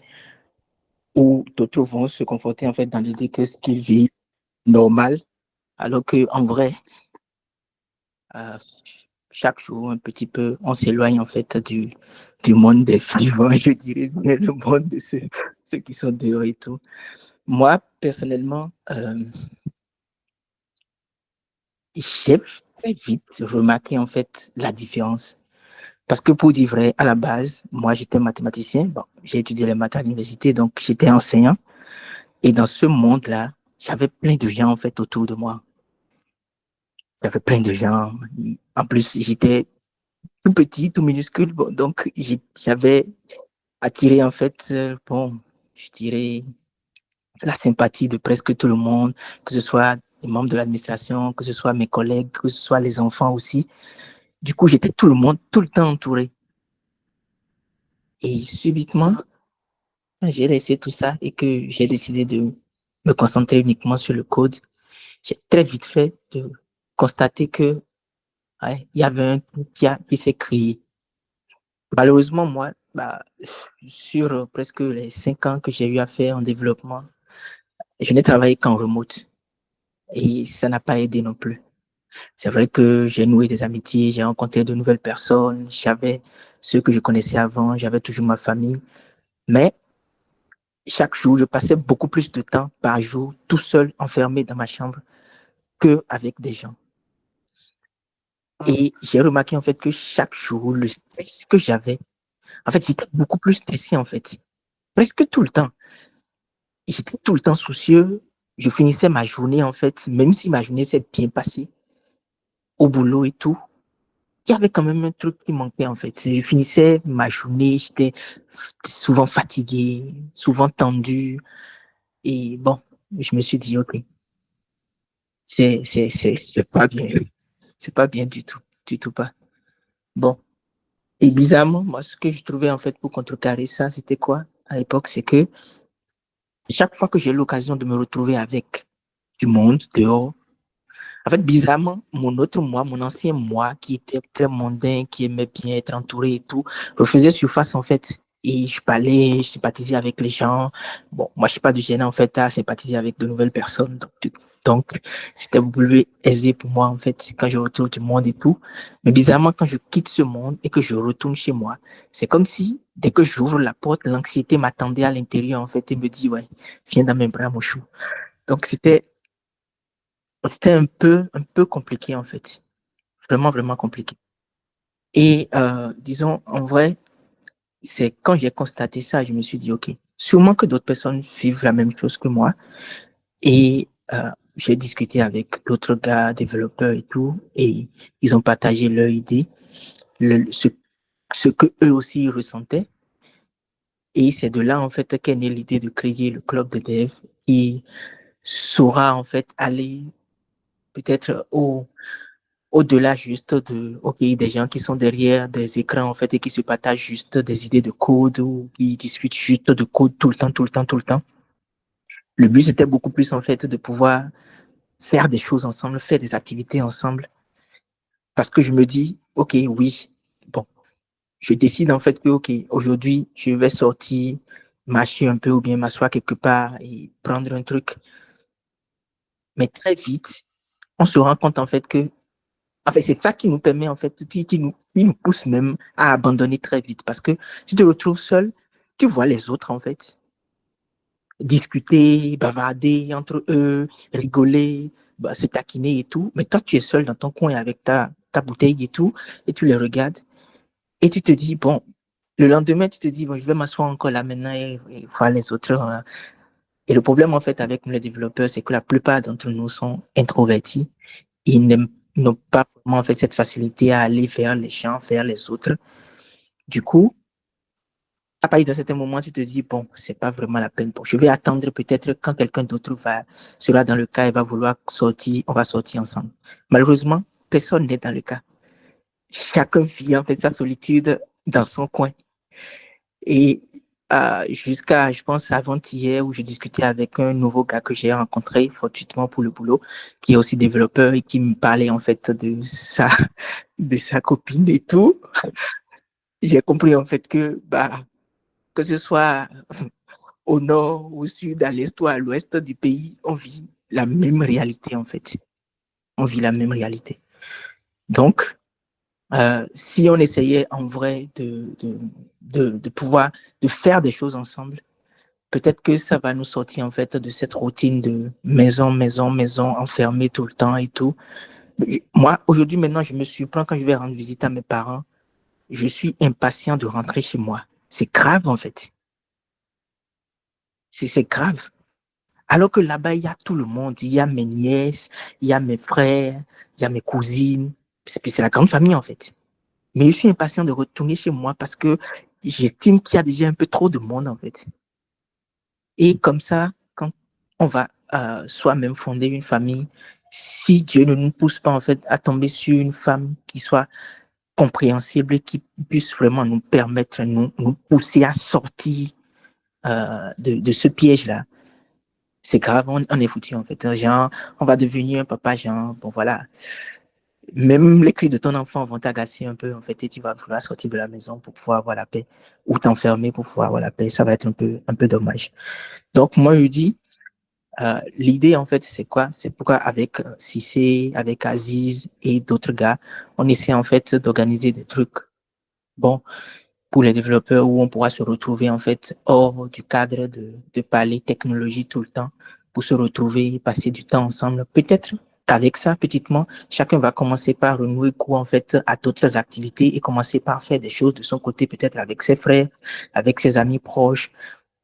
ou d'autres vont se conforter, en fait, dans l'idée que ce qu'il vit est normal, alors qu'en vrai, euh, chaque jour, un petit peu, on s'éloigne, en fait, du monde des vivants, je dirais, mais le monde de ceux qui sont dehors et tout. Moi, personnellement, j'ai très vite remarqué en fait la différence. Parce que pour dire vrai, à la base, moi j'étais mathématicien, bon, j'ai étudié les maths à l'université, donc j'étais enseignant. Et dans ce monde-là, j'avais plein de gens en fait autour de moi. J'avais plein de gens. En plus, j'étais tout petit, tout minuscule, bon, donc j'avais attiré en fait, bon, je dirais la sympathie de presque tout le monde, que ce soit les membres de l'administration, que ce soit mes collègues, que ce soit les enfants aussi. Du coup, j'étais tout le monde, tout le temps entouré. Et subitement, quand j'ai laissé tout ça et que j'ai décidé de me concentrer uniquement sur le code, j'ai très vite fait de constater que ouais, il y avait un truc qui s'est créé. Malheureusement, moi, bah, sur presque les 5 ans que j'ai eu à faire en développement, je n'ai travaillé qu'en remote et ça n'a pas aidé non plus. C'est vrai que j'ai noué des amitiés, j'ai rencontré de nouvelles personnes, j'avais ceux que je connaissais avant, j'avais toujours ma famille, mais chaque jour, je passais beaucoup plus de temps par jour tout seul, enfermé dans ma chambre, qu'avec des gens. Et j'ai remarqué en fait que chaque jour, le stress que j'avais, en fait, j'étais beaucoup plus stressé en fait, presque tout le temps. J'étais tout le temps soucieux. Je finissais ma journée en fait, même si ma journée s'est bien passée, au boulot et tout, il y avait quand même un truc qui manquait en fait. Je finissais ma journée, j'étais souvent fatigué, souvent tendu. Et bon, je me suis dit, ok, c'est pas bien. C'est pas bien du tout pas. Bon. Et bizarrement, moi, ce que je trouvais en fait pour contrecarrer ça, c'était quoi à l'époque? C'est que chaque fois que j'ai l'occasion de me retrouver avec du monde dehors, en fait, bizarrement, mon autre moi, mon ancien moi, qui était très mondain, qui aimait bien être entouré et tout, refaisait surface, en fait. Et je parlais, je sympathisais avec les gens. Bon, moi, je suis pas du genre, en fait, à sympathiser avec de nouvelles personnes. Donc, c'était beaucoup plus aisé pour moi, en fait, quand je retrouve du monde et tout. Mais bizarrement, quand je quitte ce monde et que je retourne chez moi, c'est comme si, dès que j'ouvre la porte, l'anxiété m'attendait à l'intérieur, en fait, et me dit, ouais, viens dans mes bras, mon chou. Donc, c'était un peu compliqué en fait. Vraiment, vraiment compliqué. Et disons, en vrai, c'est quand j'ai constaté ça, je me suis dit, OK, sûrement que d'autres personnes vivent la même chose que moi. Et j'ai discuté avec d'autres gars, développeurs et tout, et ils ont partagé leur idée, ce que eux aussi ressentaient. Et c'est de là, en fait, qu'est née l'idée de créer le club de dev qui saura, en fait, aller peut-être au-delà juste de, OK, des gens qui sont derrière des écrans, en fait, et qui se partagent juste des idées de code ou qui discutent juste de code tout le temps, tout le temps, tout le temps. Le but, c'était beaucoup plus, en fait, de pouvoir faire des choses ensemble, faire des activités ensemble. Parce que je me dis, OK, oui, bon, je décide, en fait, que, OK, aujourd'hui, je vais sortir, marcher un peu ou bien m'asseoir quelque part et prendre un truc. Mais très vite, on se rend compte, en fait, que en fait, c'est ça qui nous permet, en fait, qui nous pousse même à abandonner très vite. Parce que tu te retrouves seul, tu vois les autres, en fait, discuter, bavarder entre eux, rigoler, bah, se taquiner et tout. Mais toi, tu es seul dans ton coin avec ta bouteille et tout, et tu les regardes, et tu te dis, bon, le lendemain, tu te dis, bon, je vais m'asseoir encore là maintenant et voir les autres. Hein. Et le problème, en fait, avec nous, les développeurs, c'est que la plupart d'entre nous sont introvertis. Ils n'ont pas vraiment en fait cette facilité à aller vers les gens, vers les autres. Du coup, à partir d'un certain moment, tu te dis, bon, c'est pas vraiment la peine. Bon, je vais attendre peut-être quand quelqu'un d'autre sera dans le cas et va vouloir sortir, on va sortir ensemble. Malheureusement, personne n'est dans le cas. Chacun vit en fait sa solitude dans son coin. Et jusqu'à, je pense, avant-hier, où je discutais avec un nouveau gars que j'ai rencontré fortuitement pour le boulot, qui est aussi développeur et qui me parlait en fait de sa copine et tout. J'ai compris en fait que ce soit au nord, au sud, à l'est ou à l'ouest du pays, on vit la même réalité en fait. On vit la même réalité. Donc, si on essayait en vrai de pouvoir de faire des choses ensemble, peut-être que ça va nous sortir en fait de cette routine de maison, maison, maison, enfermé tout le temps et tout. Moi, aujourd'hui, maintenant, je me surprends quand je vais rendre visite à mes parents. Je suis impatient de rentrer chez moi. C'est grave, en fait. C'est grave. Alors que là-bas, il y a tout le monde. Il y a mes nièces, il y a mes frères, il y a mes cousines. C'est la grande famille, en fait. Mais je suis impatient de retourner chez moi parce que j'estime qu'il y a déjà un peu trop de monde, en fait. Et comme ça, quand on va soi-même fonder une famille, si Dieu ne nous pousse pas, en fait, à tomber sur une femme qui soit compréhensible et qui puisse vraiment nous permettre, nous pousser à sortir de ce piège-là, c'est grave, on est foutu en fait. Genre, on va devenir un papa, genre, bon voilà. Même les cris de ton enfant vont t'agacer un peu en fait et tu vas vouloir sortir de la maison pour pouvoir avoir la paix ou t'enfermer pour pouvoir avoir la paix. Ça va être un peu dommage. Donc, moi, je dis, l'idée en fait, c'est quoi? C'est pourquoi avec Cissé, avec Aziz et d'autres gars, on essaie en fait d'organiser des trucs. Bon, pour les développeurs où on pourra se retrouver en fait hors du cadre de parler technologie tout le temps pour se retrouver et passer du temps ensemble. Peut-être qu'avec ça, petitement, chacun va commencer par renouer goût en fait à d'autres activités et commencer par faire des choses de son côté, peut-être avec ses frères, avec ses amis proches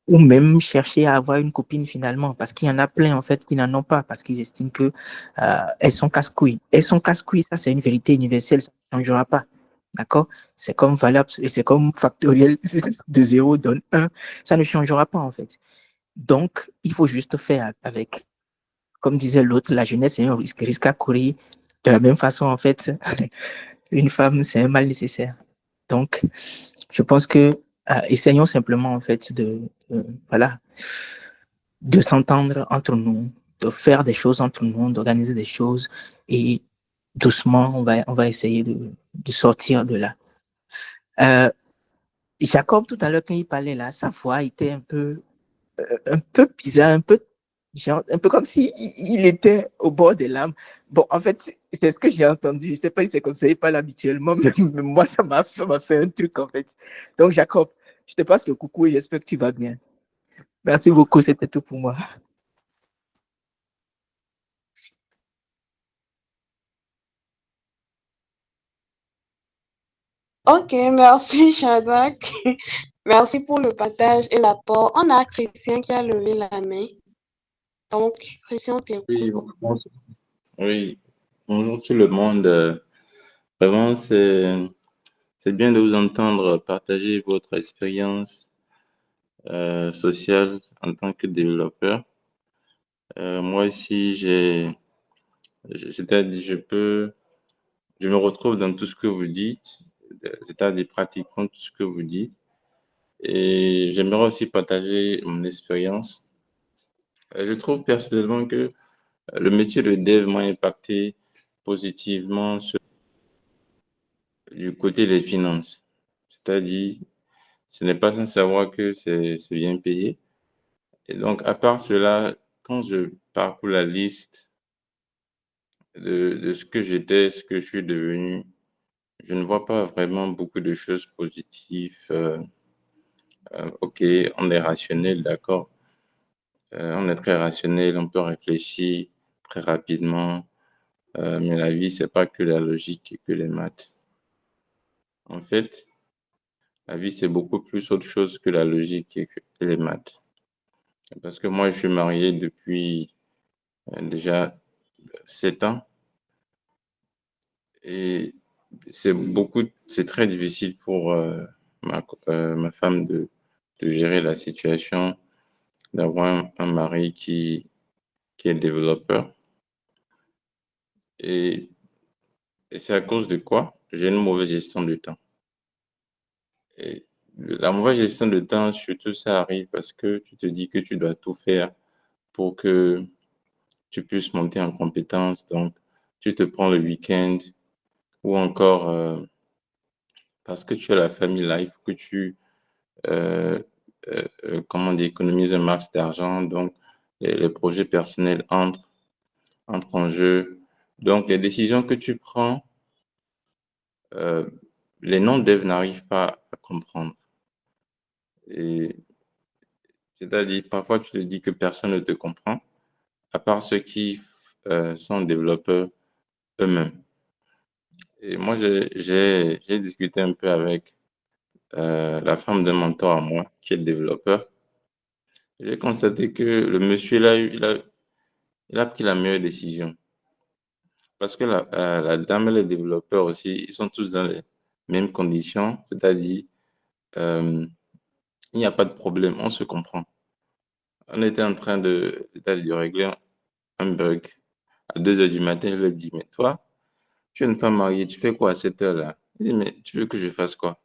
ou même chercher à avoir une copine finalement, parce qu'il y en a plein en fait qui n'en ont pas, parce qu'ils estiment que elles sont casse-couilles. Elles sont casse-couilles, ça c'est une vérité universelle, ça ne changera pas. D'accord? C'est comme valable, et c'est comme factoriel de 0 donne 1, ça ne changera pas en fait. Donc, il faut juste faire avec. Comme disait l'autre, la jeunesse c'est un risque à courir. De la même façon, en fait, une femme, c'est un mal nécessaire. Donc, je pense que essayons simplement, en fait, voilà, de s'entendre entre nous, de faire des choses entre nous, d'organiser des choses et doucement, on va essayer de sortir de là. Jacob, tout à l'heure, quand il parlait là, sa voix était un peu bizarre, genre, un peu comme si il était au bord des larmes. Bon, en fait, c'est ce que j'ai entendu. Je ne sais pas si c'est comme ça, il parle habituellement, mais moi, ça m'a fait un truc, en fait. Donc, Jacob, je te passe le coucou et j'espère que tu vas bien. Merci beaucoup, c'était tout pour moi. Ok, merci Shadrach. Merci pour le partage et l'apport. On a Christian qui a levé la main. Donc, Christian, t'écoute. Oui, oui, bonjour tout le monde. Vraiment, c'est bien de vous entendre partager votre expérience sociale en tant que développeur. Moi aussi, c'est-à-dire, je me retrouve dans tout ce que vous dites, c'est-à-dire pratiquement tout ce que vous dites. Et j'aimerais aussi partager mon expérience. Je trouve personnellement que le métier de dev m'a impacté positivement du côté des finances. C'est-à-dire, ce n'est pas sans savoir que c'est bien payé. Et donc, à part cela, quand je parcours la liste de ce que j'étais, ce que je suis devenu, je ne vois pas vraiment beaucoup de choses positives. Ok, on est rationnel, d'accord. On est très rationnel, on peut réfléchir très rapidement, mais la vie, c'est pas que la logique et que les maths. En fait, la vie, c'est beaucoup plus autre chose que la logique et que les maths. Parce que moi, je suis marié depuis déjà 7 ans et c'est très difficile pour ma femme de gérer la situation, d'avoir un mari qui est développeur. Et, et c'est à cause de quoi? J'ai une mauvaise gestion du temps. Et la mauvaise gestion de temps, surtout, ça arrive parce que tu te dis que tu dois tout faire pour que tu puisses monter en compétence. Donc, tu te prends le week-end ou encore parce que tu as la famille là, il faut que tu comment dire, économises un max d'argent. Donc, les projets personnels entrent en jeu. Donc, les décisions que tu prends, euh, les non-devs n'arrivent pas à comprendre. Et c'est-à-dire, parfois, tu te dis que personne ne te comprend, à part ceux qui sont développeurs eux-mêmes. Et moi, j'ai discuté un peu avec la femme d'un mentor à moi, qui est développeur. J'ai constaté que le monsieur, il a pris la meilleure décision. Parce que la dame et les développeurs aussi, ils sont tous dans les mêmes conditions, c'est-à-dire, il n'y a pas de problème, on se comprend. On était en train c'est-à-dire de régler un bug à 2 heures du matin. Je lui ai dit, mais toi, tu es une femme mariée, tu fais quoi à cette heure-là? Il dit, mais tu veux que je fasse quoi?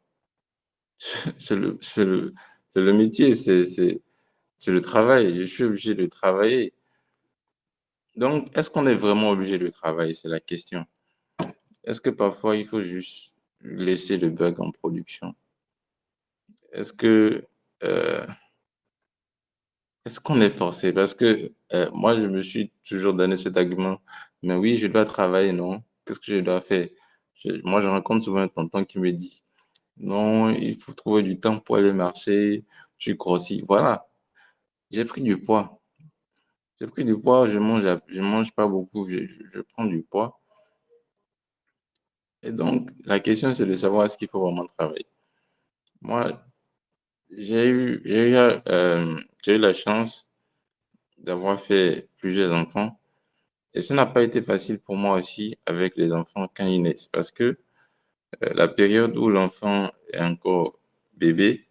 C'est le, c'est le, c'est le métier, c'est le travail. Je suis obligé de travailler. Donc, est-ce qu'on est vraiment obligé de travailler? C'est la question. Est-ce que parfois, il faut juste laisser le bug en production? Est-ce que, euh, est-ce qu'on est forcé? Parce que moi, je me suis toujours donné cet argument. Mais oui, je dois travailler, non? Qu'est-ce que je dois faire? Moi, je rencontre souvent un tonton qui me dit, non, il faut trouver du temps pour aller marcher, tu grossis. Voilà, j'ai pris du poids. J'ai pris du poids, je mange pas beaucoup, je prends du poids. Et donc, la question, c'est de savoir est-ce qu'il faut vraiment travailler. Moi, j'ai eu la chance d'avoir fait plusieurs enfants. Et ça n'a pas été facile pour moi aussi avec les enfants quand ils naissent, parce que la période où l'enfant est encore bébé,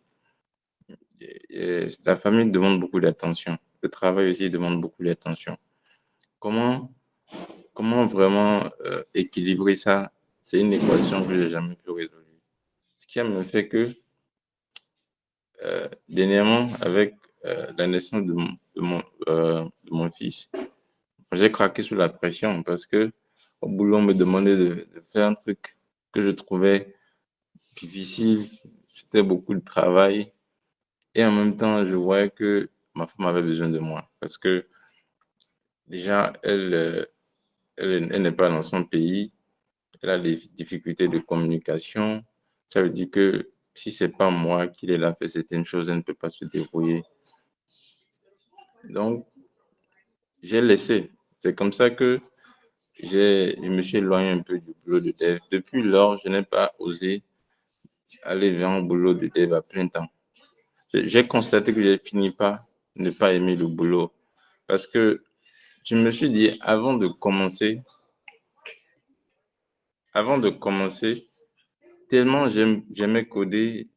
la famille demande beaucoup d'attention. Le travail aussi demande beaucoup d'attention. Comment, comment vraiment équilibrer ça? C'est une équation que j'ai jamais pu résoudre. Ce qui a me fait que dernièrement, avec la naissance de mon fils, j'ai craqué sous la pression parce que au boulot, on me demandait de faire un truc que je trouvais difficile. C'était beaucoup de travail. Et en même temps, je voyais que ma femme avait besoin de moi parce que déjà, elle n'est pas dans son pays. Elle a des difficultés de communication. Ça veut dire que si c'est pas moi qui l'ai là fait certaines choses, elle ne peut pas se débrouiller. Donc, j'ai laissé. C'est comme ça que je me suis éloigné un peu du boulot de dev. Depuis lors, je n'ai pas osé aller vers un boulot de dev à plein temps. J'ai constaté que j'ai fini par ne pas aimer le boulot parce que je me suis dit, avant de commencer, tellement j'aimais coder,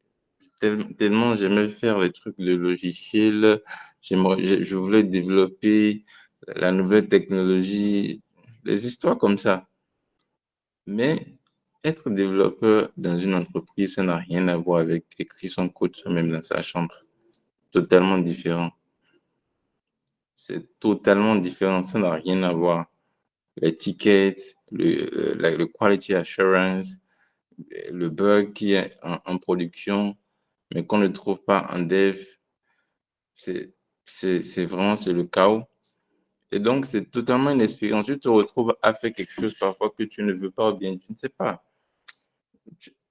tellement j'aimais faire les trucs, le logiciel, je voulais développer la nouvelle technologie, des histoires comme ça. Mais être développeur dans une entreprise, ça n'a rien à voir avec écrire son code soi-même dans sa chambre. Totalement différent. C'est totalement différent, ça n'a rien à voir. Les tickets, le quality assurance, le bug qui est en production, mais qu'on ne trouve pas en dev, c'est vraiment c'est le chaos. Et donc, c'est totalement une expérience. Tu te retrouves à faire quelque chose parfois que tu ne veux pas ou bien tu ne sais pas.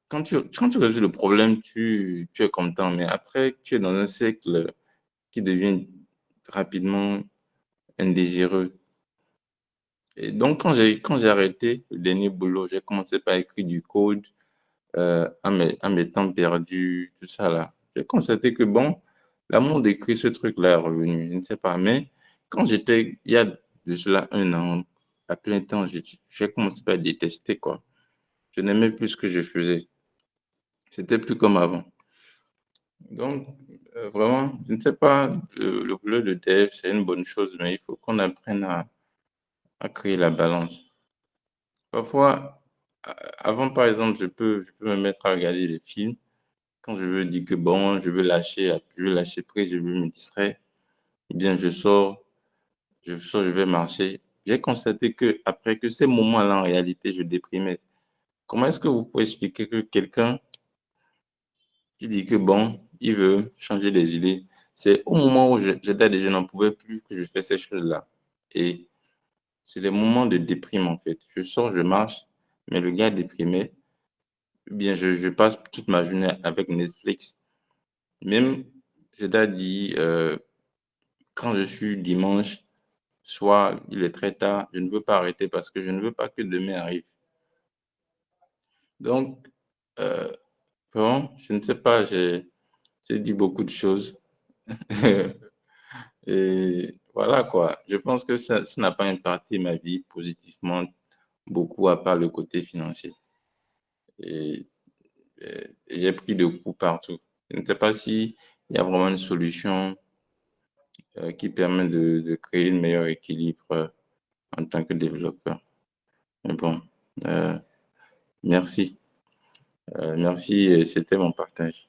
Quand tu résous le problème, tu es content, mais après, tu es dans un cercle qui devient rapidement indésireux. Et donc, quand j'ai arrêté le dernier boulot, j'ai commencé par écrire du code à mes temps perdus, tout ça là. J'ai constaté que, bon, l'amour d'écrire ce truc-là est revenu, je ne sais pas, mais quand j'étais, il y a de cela un an, à plein temps, j'ai commencé à détester, quoi. Je n'aimais plus ce que je faisais. C'était plus comme avant. Donc, vraiment, je ne sais pas, le boulot de dev, c'est une bonne chose, mais il faut qu'on apprenne à créer la balance. Parfois, avant, par exemple, je peux me mettre à regarder des films quand je veux dire que bon, je veux lâcher prise, je veux me distraire. Eh bien, je vais marcher. J'ai constaté que après que ces moments-là, en réalité, je déprimais. Comment est-ce que vous pouvez expliquer que quelqu'un qui dit que bon, il veut changer les idées, c'est au moment où j'étais je n'en pouvais plus que je fais ces choses-là. Et c'est les moments de déprime, en fait. Je sors, je marche, mais le gars est déprimé. Eh bien, je passe toute ma journée avec Netflix. Même, c'est-à-dire, quand je suis dimanche, soit il est très tard, je ne veux pas arrêter parce que je ne veux pas que demain arrive. Donc, euh, bon, je ne sais pas, j'ai dit beaucoup de choses. Et voilà quoi. Je pense que ça n'a pas impacté ma vie positivement beaucoup à part le côté financier. Et, et j'ai pris de coups partout. Je ne sais pas s'il y a vraiment une solution qui permet de créer le meilleur équilibre en tant que développeur. Mais bon, euh, merci. Merci, et c'était mon partage.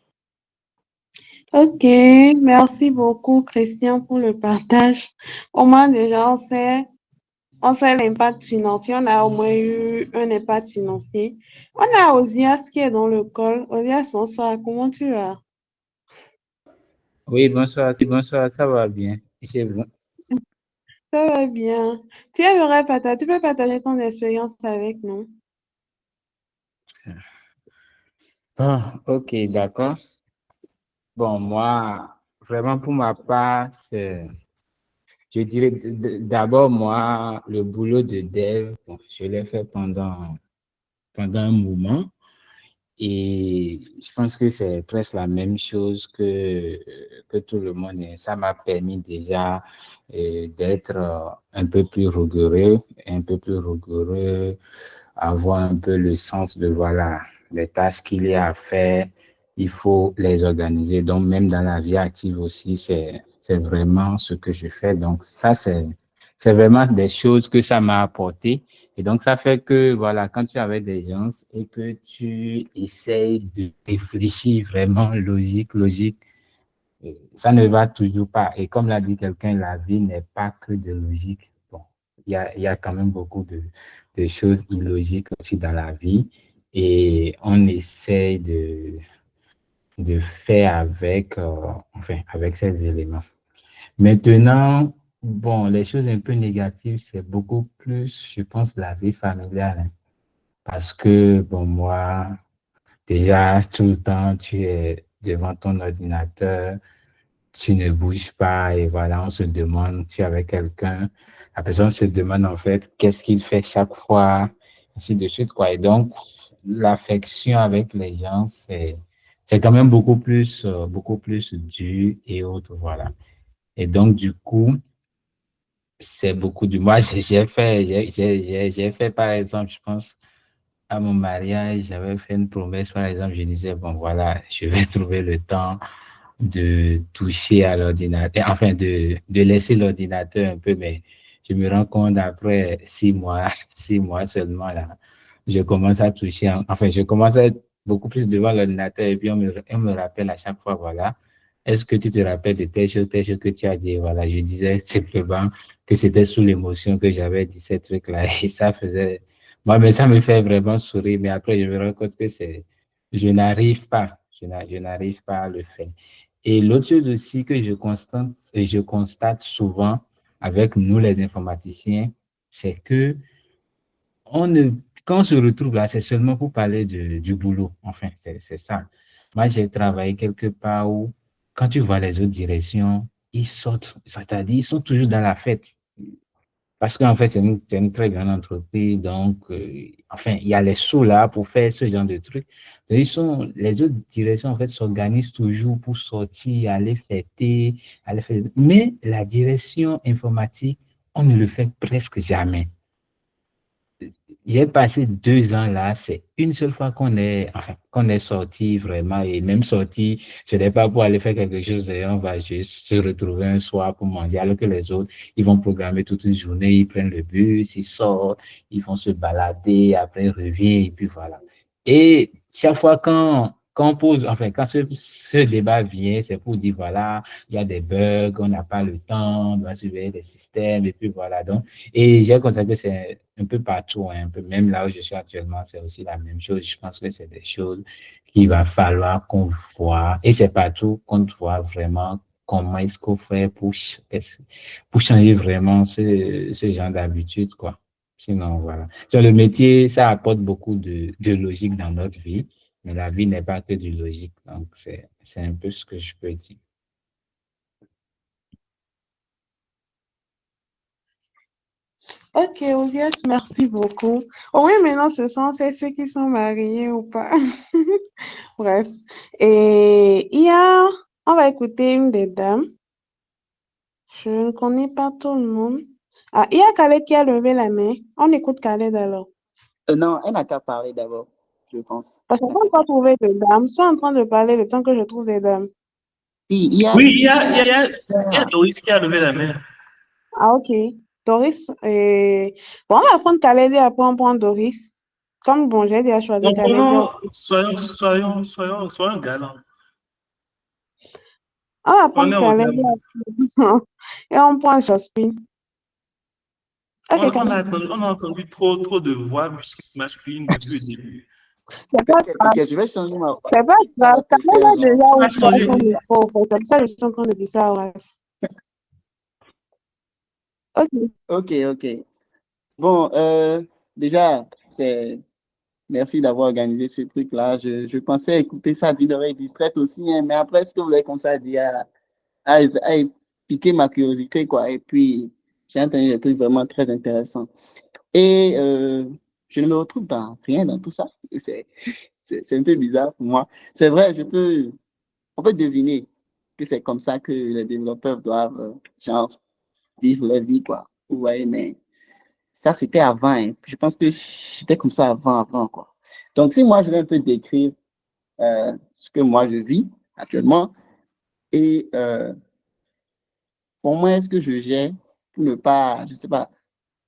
Ok, merci beaucoup, Christian, pour le partage. Au moins, déjà, on sait l'impact financier. On a au moins eu un impact financier. On a Osias qui est dans le call. Osias, bonsoir. Comment tu vas? Oui, bonsoir, ça va bien. Chez vous? Ça va bien. Tu peux partager ton expérience avec nous? Ah, ok, d'accord. Bon, moi, vraiment pour ma part, je dirais d'abord, moi, le boulot de dev, bon, je l'ai fait pendant un moment. Et je pense que c'est presque la même chose que tout le monde. Et ça m'a permis déjà d'être un peu plus rigoureux, avoir un peu le sens de, voilà, les tâches qu'il y a à faire, il faut les organiser. Donc, même dans la vie active aussi, c'est vraiment ce que je fais. Donc, ça, c'est vraiment des choses que ça m'a apporté. Et donc, ça fait que, voilà, quand tu es avec des gens et que tu essayes de réfléchir vraiment logique, ça ne va toujours pas. Et comme l'a dit quelqu'un, la vie n'est pas que de logique. Bon, il y a quand même beaucoup de choses illogiques aussi dans la vie. Et on essaie de faire avec, enfin, avec ces éléments. Maintenant, bon, les choses un peu négatives, c'est beaucoup plus, je pense, la vie familiale, hein. Parce que, bon, moi, déjà, tout le temps, tu es devant ton ordinateur, tu ne bouges pas et voilà, on se demande, tu es avec quelqu'un, la personne se demande en fait qu'est-ce qu'il fait chaque fois, ainsi de suite, quoi. Et donc, l'affection avec les gens, c'est quand même beaucoup plus dur et autres, voilà. Et donc, du coup, c'est beaucoup du. Moi, j'ai fait, par exemple, je pense, à mon mariage, j'avais fait une promesse, par exemple, je disais, bon, voilà, je vais trouver le temps de toucher à l'ordinateur, enfin, de laisser l'ordinateur un peu, mais je me rends compte après 6 mois, 6 mois seulement, là, je commence à toucher, enfin, je commence à être beaucoup plus devant l'ordinateur et puis on me rappelle à chaque fois, voilà, est-ce que tu te rappelles de telle chose que tu as dit? Voilà, je disais simplement que c'était sous l'émotion que j'avais dit ces trucs-là et ça faisait, moi, mais ça me fait vraiment sourire, mais après, je me rends compte que je n'arrive pas, je n'arrive pas à le faire. Et l'autre chose aussi que je constate souvent avec nous, les informaticiens, c'est que on ne, quand on se retrouve là, c'est seulement pour parler du boulot. Enfin, c'est ça. Moi, j'ai travaillé quelque part où, quand tu vois les autres directions, ils sortent, c'est-à-dire, ils sont toujours dans la fête. Parce qu'en fait, c'est une très grande entreprise, donc, enfin, il y a les sous là pour faire ce genre de trucs. Donc, les autres directions, en fait, s'organisent toujours pour sortir, aller fêter, aller faire. Mais la direction informatique, on ne le fait presque jamais. J'ai passé 2 ans là, c'est une seule fois enfin, qu'on est sorti vraiment, et même sorti, ce n'est pas pour aller faire quelque chose et on va juste se retrouver un soir pour manger, alors que les autres, ils vont programmer toute une journée, ils prennent le bus, ils sortent, ils vont se balader, après ils reviennent, et puis voilà. Et chaque fois quand on pose, enfin, quand ce débat vient, c'est pour dire, voilà, il y a des bugs, on n'a pas le temps, on doit surveiller les systèmes, et puis voilà. Donc, et j'ai constaté que c'est un peu partout, hein, un peu, même là où je suis actuellement, c'est aussi la même chose. Je pense que c'est des choses qu'il va falloir qu'on voit, et c'est partout qu'on voit vraiment comment est-ce qu'on fait pour changer vraiment ce genre d'habitude, quoi. Sinon, voilà. Sur le métier, ça apporte beaucoup de logique dans notre vie, mais la vie n'est pas que du logique. Donc, c'est un peu ce que je peux dire. Ok, Ovias, merci beaucoup. Oh oui, maintenant, ce sont ceux qui sont mariés ou pas. Bref. Et on va écouter une des dames. Je ne connais pas tout le monde. Ah, il y a Khaled qui a levé la main. On écoute Khaled alors. Non, elle n'a qu'à parler d'abord, je pense. Parce que je n'ai pas trouvé de dames. Ils sont en train de parler le temps que je trouve des dames. Oui, il y a Doris qui a levé la main. Ah, ok. Doris. Bon, on va prendre Khaled et après on prend Doris. Comme bon, j'ai déjà choisi Donc, Khaled. soyons galants. On va On prendre est au Khaled gamme. et on prend Jospin. Ok, On Khaled. on a entendu trop de voix masculines depuis le début. C'est pas grave. Ok, je vais changer ma voix. C'est pas Ça grave. va te Khaled faire, a déjà On va ouvert son changer. micro. C'est pour ça que je suis en train de dire ça à Horace. Ok. Ok. Bon, déjà, merci d'avoir organisé ce truc-là. Je pensais écouter ça d'une oreille distraite aussi, hein, mais après, ce que vous avez commencé à dire a piqué ma curiosité, quoi. Et puis, j'ai entendu des trucs vraiment très intéressants. Et je ne me retrouve dans rien dans tout ça. c'est un peu bizarre pour moi. C'est vrai, on peut deviner que c'est comme ça que les développeurs doivent, genre, vivre leur vie, quoi. Vous voyez, mais ça, c'était avant, hein. Je pense que j'étais comme ça avant, quoi. Donc, si moi, je vais un peu décrire ce que moi, je vis actuellement et pour moi, est-ce que je gère pour ne pas, je sais pas,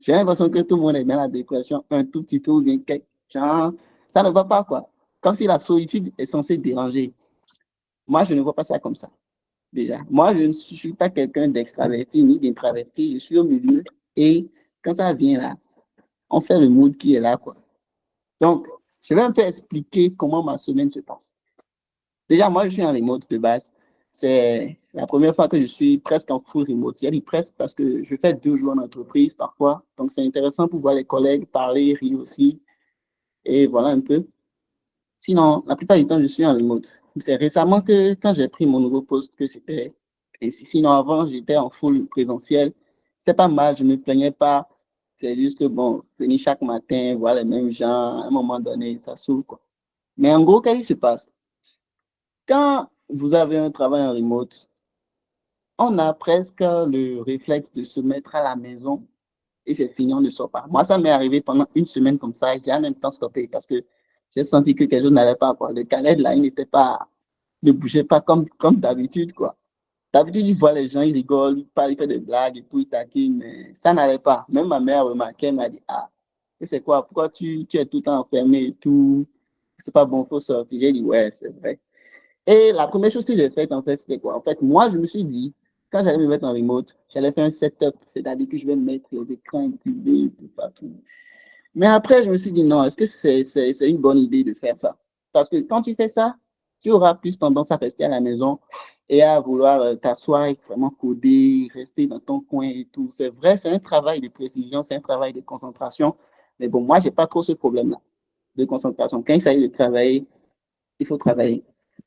j'ai l'impression que tout le monde est dans la dépression un tout petit peu ou bien quelque genre, ça ne va pas, quoi. Comme si la solitude est censée déranger. Moi, je ne vois pas ça comme ça, déjà. Moi, je ne suis pas quelqu'un d'extraverti ni d'introverti, je suis au milieu et quand ça vient là, on fait le mood qui est là, quoi. Donc, je vais un peu expliquer comment ma semaine se passe. Déjà, moi, je suis en remote de base. C'est la première fois que je suis presque en full remote. Il dit presque parce que je fais 2 jours en entreprise parfois. Donc, c'est intéressant pour voir les collègues parler, rire aussi. Et voilà un peu. Sinon, la plupart du temps, je suis en remote. C'est récemment que, quand j'ai pris mon nouveau poste, que c'était ainsi. Sinon, avant, j'étais en full présentiel. C'était pas mal, je ne me plaignais pas. C'est juste que, bon, venir chaque matin, voir les mêmes gens, à un moment donné, ça saoule, quoi. Mais en gros, qu'est-ce qui se passe? Quand vous avez un travail en remote, on a presque le réflexe de se mettre à la maison et c'est fini, on ne sort pas. Moi, ça m'est arrivé pendant une semaine comme ça et j'ai en même temps stoppé parce que j'ai senti que quelque chose n'allait pas, quoi. Le canal, là, il n'était pas, ne bougeait pas comme d'habitude, quoi. D'habitude, tu vois les gens, ils rigolent, ils parlent, ils font des blagues et tout, ils taquinent, mais ça n'allait pas. Même ma mère remarquait, elle m'a dit, ah, c'est quoi, pourquoi tu es tout le temps enfermé et tout, c'est pas bon, faut sortir. J'ai dit, ouais, c'est vrai. Et la première chose que j'ai faite, en fait, c'était quoi? En fait, moi, je me suis dit, quand j'allais me mettre en remote, j'allais faire un setup, c'est-à-dire que je vais mettre les écrans privés tout partout. Mais après, je me suis dit, non, est-ce que c'est une bonne idée de faire ça? Parce que quand tu fais ça, tu auras plus tendance à rester à la maison et à vouloir t'asseoir et vraiment coder, rester dans ton coin et tout. C'est vrai, c'est un travail de précision, c'est un travail de concentration. Mais bon, moi, j'ai pas trop ce problème-là de concentration. Quand il s'agit de travailler, il faut travailler.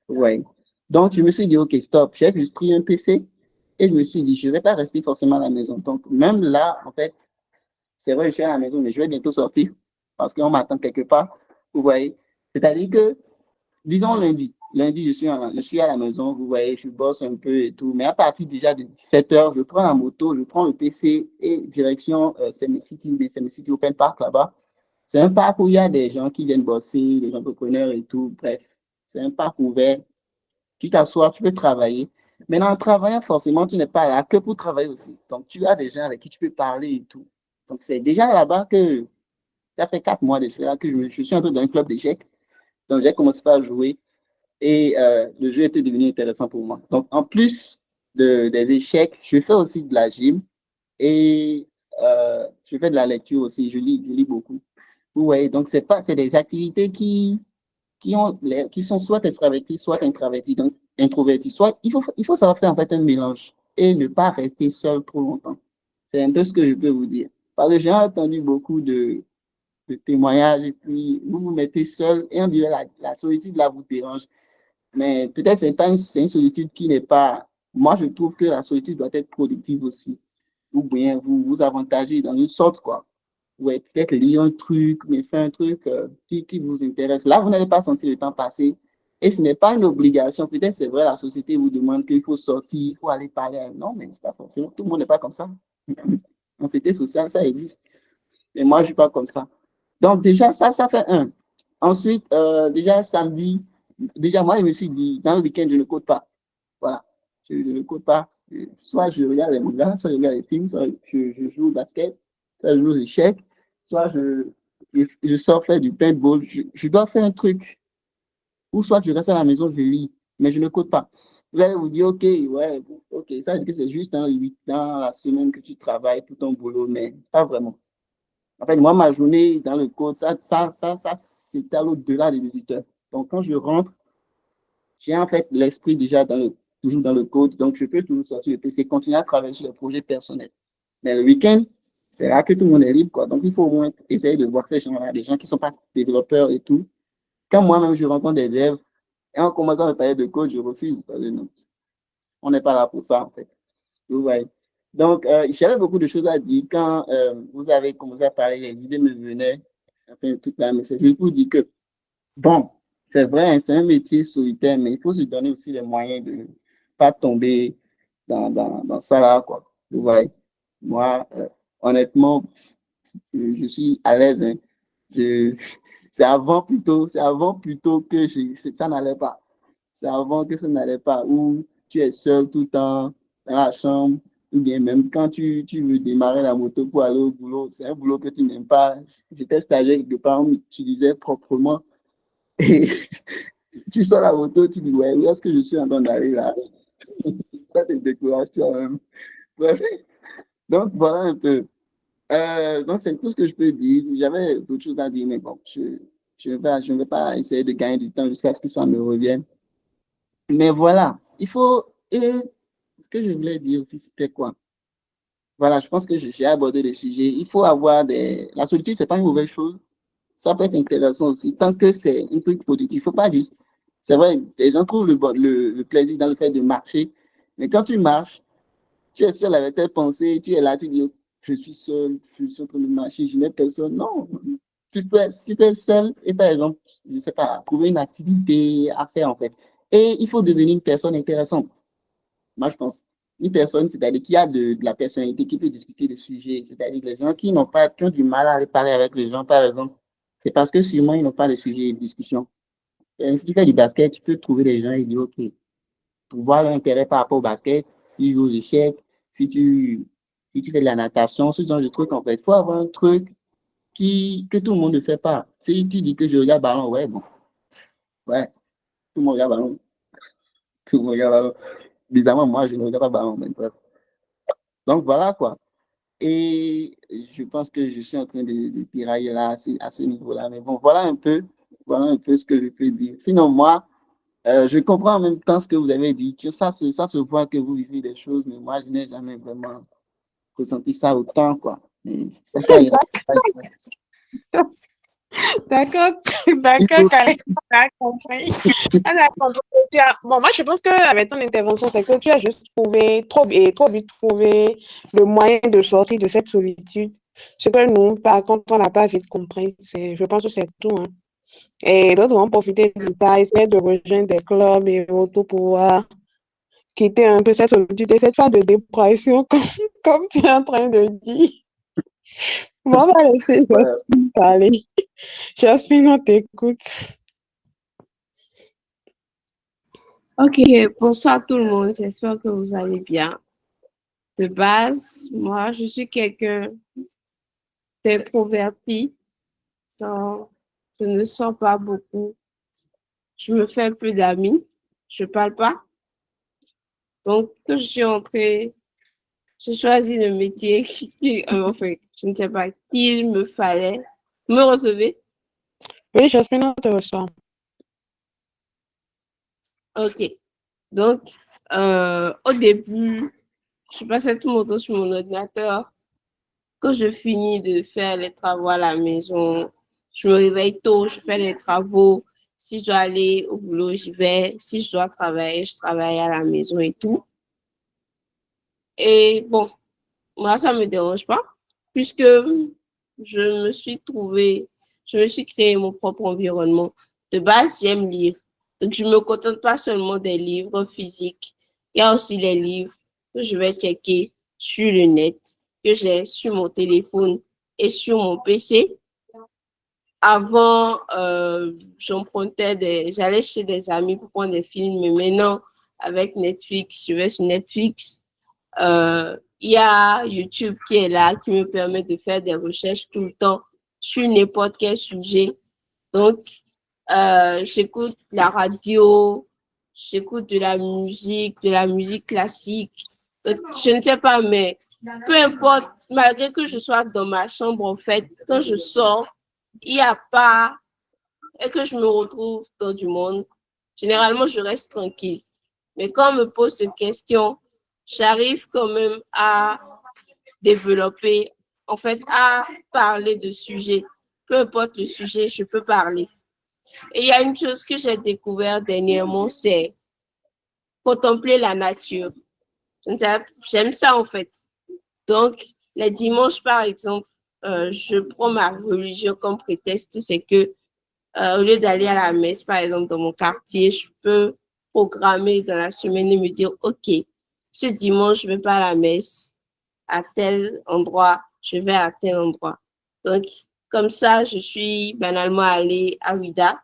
Ouais. Donc, je me suis dit, OK, stop. J'ai juste pris un PC et je me suis dit, je ne vais pas rester forcément à la maison. Donc, même là, en fait, c'est vrai, je suis à la maison, mais je vais bientôt sortir parce qu'on m'attend quelque part. Vous voyez? C'est-à-dire que, disons lundi. Lundi, je suis à la maison, vous voyez, je bosse un peu et tout. Mais à partir déjà de 17h, je prends la moto, je prends le PC et direction City Open Park là-bas. C'est un parc où il y a des gens qui viennent bosser, des entrepreneurs et tout. Bref, c'est un parc ouvert. Tu t'assois, tu peux travailler. Maintenant, en travaillant, forcément, tu n'es pas là que pour travailler aussi. Donc, tu as des gens avec qui tu peux parler et tout. Donc, c'est déjà là-bas que ça fait 4 mois de cela que je suis entré dans un club d'échecs. Donc, j'ai commencé à jouer et le jeu était devenu intéressant pour moi. Donc, en plus des échecs, je fais aussi de la gym et je fais de la lecture aussi. Je lis beaucoup. Vous voyez, donc, c'est des activités qui sont soit extravertis, soit introvertis. Donc, introvertis. Soit, il faut savoir faire en fait un mélange et ne pas rester seul trop longtemps. C'est un peu ce que je peux vous dire. Parce que j'ai entendu beaucoup de témoignages et puis vous vous mettez seul et on dirait la solitude là vous dérange. Mais peut-être c'est une solitude qui n'est pas. Moi, je trouve que la solitude doit être productive aussi. Ou bien vous avantagez dans une sorte, quoi. Ouais, peut-être lire un truc, mais faire un truc qui vous intéresse. Là, vous n'allez pas sentir le temps passer. Et ce n'est pas une obligation. Peut-être c'est vrai, la société vous demande qu'il faut sortir, il faut aller parler. Non, mais c'est pas forcément. Tout le monde n'est pas comme ça. En société sociale, ça existe. Et moi, je ne suis pas comme ça. Donc, déjà, ça fait un. Ensuite, déjà, samedi, déjà, moi, je me suis dit, dans le week-end, je ne code pas. Voilà. Je ne code pas. Soit je regarde les mangas, soit je regarde les films, soit je joue au basket, soit je joue aux échecs, soit je sors faire du paintball. Je dois faire un truc. Ou soit je reste à la maison, je lis, mais je ne code pas. Vous allez vous dire, OK, ouais, OK, ça veut dire que c'est juste un 8 dans la semaine que tu travailles pour ton boulot, mais pas vraiment. En fait, moi, ma journée dans le code, ça s'étale au-delà des 18 heures. Donc, quand je rentre, j'ai en fait l'esprit déjà toujours dans le code. Donc, je peux toujours sortir le PC, continuer à travailler sur les projets personnels. Mais le week-end, c'est là que tout le monde est libre, quoi. Donc, il faut au moins essayer de voir ces gens-là, des gens qui ne sont pas développeurs et tout. Quand moi-même, je rencontre des devs et on commence à me parler de code, je refuse. Parce que non, on n'est pas là pour ça, en fait. Vous voyez. Donc, j'avais beaucoup de choses à dire. Quand vous avez commencé à parler, les idées me venaient, enfin, toute la message. Je vous dis que, bon, c'est vrai, hein, c'est un métier solitaire, mais il faut se donner aussi les moyens de ne pas tomber dans ça là, quoi. Vous voyez, moi, honnêtement, je suis à l'aise, hein. Je, c'est avant plutôt que ça n'allait pas. C'est avant que ça n'allait pas, où tu es seul tout le temps dans la chambre, ou bien même quand tu veux démarrer la moto pour aller au boulot, c'est un boulot que tu n'aimes pas. J'étais stagiaire quelque part, on m'utilisait proprement. Et tu sors la moto, tu dis, ouais, où est-ce que je suis en train d'aller là? Ça te décourage toi-même. Bref, donc voilà un peu. Donc c'est tout ce que je peux dire. J'avais d'autres choses à dire, mais bon, je ne vais pas essayer de gagner du temps jusqu'à ce que ça me revienne. Mais voilà, il faut. Ce que je voulais dire aussi, c'était quoi? Voilà, je pense que j'ai abordé le sujet. Il faut avoir des. La solitude, c'est pas une mauvaise chose. Ça peut être intéressant aussi, tant que c'est un truc positif. Il faut pas juste. C'est vrai, les gens trouvent le plaisir dans le fait de marcher. Mais quand tu marches, tu es seul avec tes pensées, tu es là, tu dis, oh, je suis en train de marcher, je n'ai personne. Non, tu peux être seul et par exemple, je ne sais pas, trouver une activité à faire en fait. Et il faut devenir une personne intéressante. Moi, je pense. Une personne, c'est-à-dire qui a de la personnalité, qui peut discuter de sujets, c'est-à-dire les gens qui ont du mal à parler avec les gens, par exemple, c'est parce que sûrement ils n'ont pas de sujet de discussion. Et si tu fais du basket, tu peux trouver des gens et dire, OK, pour voir leur intérêt par rapport au basket, ils jouent aux échecs, si tu fais de la natation, ce genre de trucs, en fait, il faut avoir un truc que tout le monde ne fait pas. Si tu dis que je regarde ballon, ouais, bon, ouais, tout le monde regarde ballon, tout le monde regarde ballon. Bizarrement, moi, je ne regarde pas ballon, mais bref. Donc voilà quoi. Et je pense que je suis en train de pirailler là à ce niveau-là. Mais bon, voilà un peu ce que je peux dire. Sinon, moi, je comprends en même temps ce que vous avez dit. Que ça se voit que vous vivez des choses, mais moi, je n'ai jamais vraiment ressenti ça autant, quoi. Mais ça ira. D'accord, Il d'accord, faut- Khaled, on a compris. On a compris que bon, moi, je pense qu'avec ton intervention, c'est que tu as juste trop vite trouvé le moyen de sortir de cette solitude. Ce que nous, par contre, on n'a pas vite compris. Je pense que c'est tout, hein. Et d'autres vont profiter de ça, essayer de rejoindre des clubs et autres pour pouvoir quitter un peu cette solitude et cette phase de dépression, comme tu es en train de dire. Bon, on va laisser Ouais. Jasmine parler. Jasmine, on t'écoute. Ok, bonsoir tout le monde, j'espère que vous allez bien. De base, moi, je suis quelqu'un d'introverti, genre, je ne sors pas beaucoup, je me fais peu d'amis, je parle pas. Donc, quand je suis entrée, j'ai choisi le métier enfin, je ne sais pas, qu'il me fallait. Vous me recevez? Oui, Jasmine, on te ressent. Ok. Donc, au début, je passais tout mon temps sur mon ordinateur. Quand je finis de faire les travaux à la maison, je me réveille tôt, je fais les travaux. Si je dois aller au boulot, j'y vais. Si je dois travailler, je travaille à la maison et tout. Et bon, moi, ça ne me dérange pas, puisque je me suis créé mon propre environnement. De base, j'aime lire. Donc, je ne me contente pas seulement des livres physiques. Il y a aussi les livres que je vais checker sur le net, que j'ai sur mon téléphone et sur mon PC. Avant, j'allais chez des amis pour prendre des films, mais maintenant, avec Netflix, je vais sur Netflix. Il y a YouTube qui est là, qui me permet de faire des recherches tout le temps sur n'importe quel sujet. Donc, j'écoute la radio, j'écoute de la musique classique. Donc, je ne sais pas, mais peu importe, malgré que je sois dans ma chambre, en fait, quand je sors, il n'y a pas, et que je me retrouve dans du monde, généralement, je reste tranquille. Mais quand on me pose des questions, j'arrive quand même à développer, en fait, à parler de sujets. Peu importe le sujet, je peux parler. Et il y a une chose que j'ai découvert dernièrement, c'est contempler la nature. J'aime ça, en fait. Donc, les dimanches, par exemple, je prends ma religion comme prétexte, c'est que Au lieu d'aller à la messe, par exemple, dans mon quartier, je peux programmer dans la semaine et me dire, OK, ce dimanche, je vais pas à la messe à tel endroit, je vais à tel endroit. Donc, comme ça, je suis banalement allée à Ouida.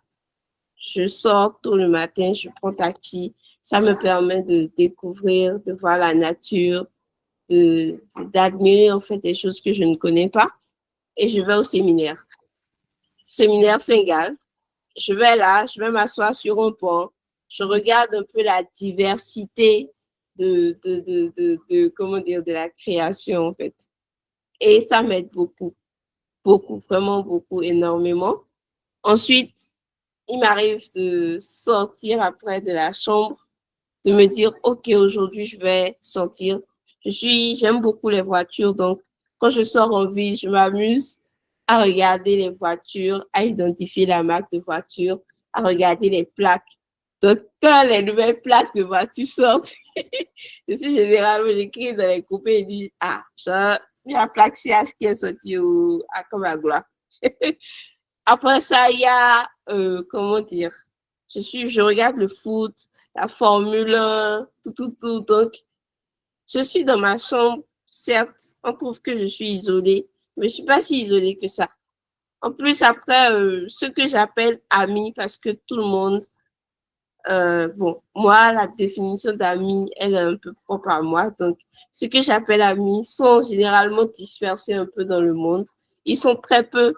Je sors tôt le matin, je prends taxi. Ça me permet de découvrir, de voir la nature, d'admirer en fait des choses que je ne connais pas. Et je vais au séminaire. Séminaire Saint-Gall. Je vais là, je vais m'asseoir sur un pont. Je regarde un peu la diversité comment dire, de la création en fait. Et ça m'aide beaucoup, beaucoup, vraiment beaucoup, énormément. Ensuite, il m'arrive de sortir après de la chambre, de me dire, OK, aujourd'hui, je vais sortir. J'aime beaucoup les voitures, donc quand je sors en ville, je m'amuse à regarder les voitures, à identifier la marque de voiture, à regarder les plaques. Donc, quand les nouvelles plaques de voiture sortent, je suis généralement, j'écris dans les groupes et je dis, ah, il y a la plaque CH qui est sortie à Comagua. Après ça, il y a, comment dire, je regarde le foot, la Formule 1, tout. Donc, je suis dans ma chambre. Certes, on trouve que je suis isolée, mais je suis pas si isolée que ça. En plus, après, ce que j'appelle amis, parce que tout le monde, bon, moi, la définition d'amis, elle est un peu propre à moi. Donc, ce que j'appelle amis sont généralement dispersés un peu dans le monde. Ils sont très peu,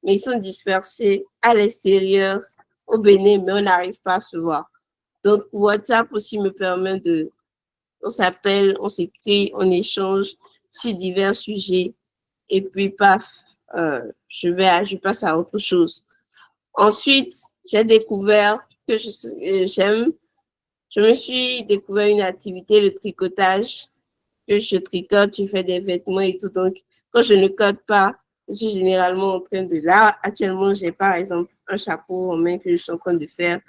mais ils sont dispersés à l'extérieur, au Bénin, mais on n'arrive pas à se voir. Donc, WhatsApp aussi me permet on s'appelle, on s'écrit, on échange sur divers sujets, et puis paf, je passe à autre chose. Ensuite, j'ai découvert que j'aime, je me suis découvert une activité, le tricotage, que je tricote, je fais des vêtements et tout. Donc, quand je ne code pas, je suis généralement en train de, là, actuellement, j'ai par exemple un chapeau en main que je suis en train de faire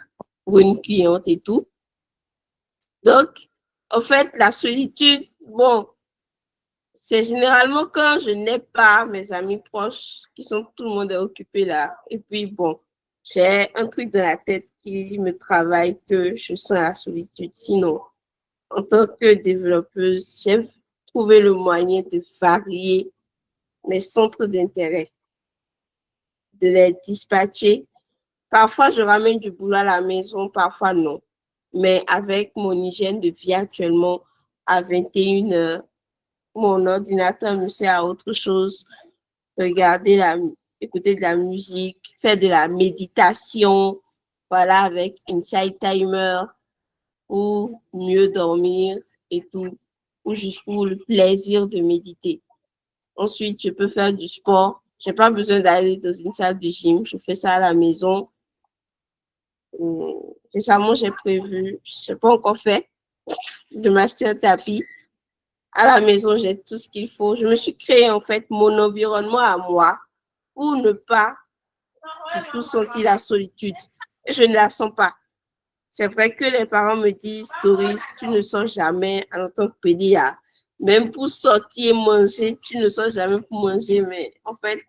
pour une cliente et tout. Donc, en fait, la solitude, bon, c'est généralement quand je n'ai pas mes amis proches qui sont, tout le monde est occupé là. Et puis, bon, j'ai un truc dans la tête qui me travaille que je sens la solitude. Sinon, en tant que développeuse, j'ai trouvé le moyen de varier mes centres d'intérêt, de les dispatcher. Parfois, je ramène du boulot à la maison, parfois non. Mais avec mon hygiène de vie actuellement, à 21 h, mon ordinateur me sert à autre chose. Écouter de la musique, faire de la méditation, voilà, avec Insight Timer, pour mieux dormir et tout, ou juste pour le plaisir de méditer. Ensuite, je peux faire du sport. Je n'ai pas besoin d'aller dans une salle de gym. Je fais ça à la maison. Récemment, j'ai prévu, je n'ai pas encore fait, de m'acheter un tapis. À la maison, j'ai tout ce qu'il faut. Je me suis créé en fait mon environnement à moi pour ne pas du tout sentir la solitude. Et je ne la sens pas. C'est vrai que les parents me disent, Doris, tu ne sors jamais en tant que pédia. Même pour sortir manger, tu ne sors jamais pour manger. Mais en fait,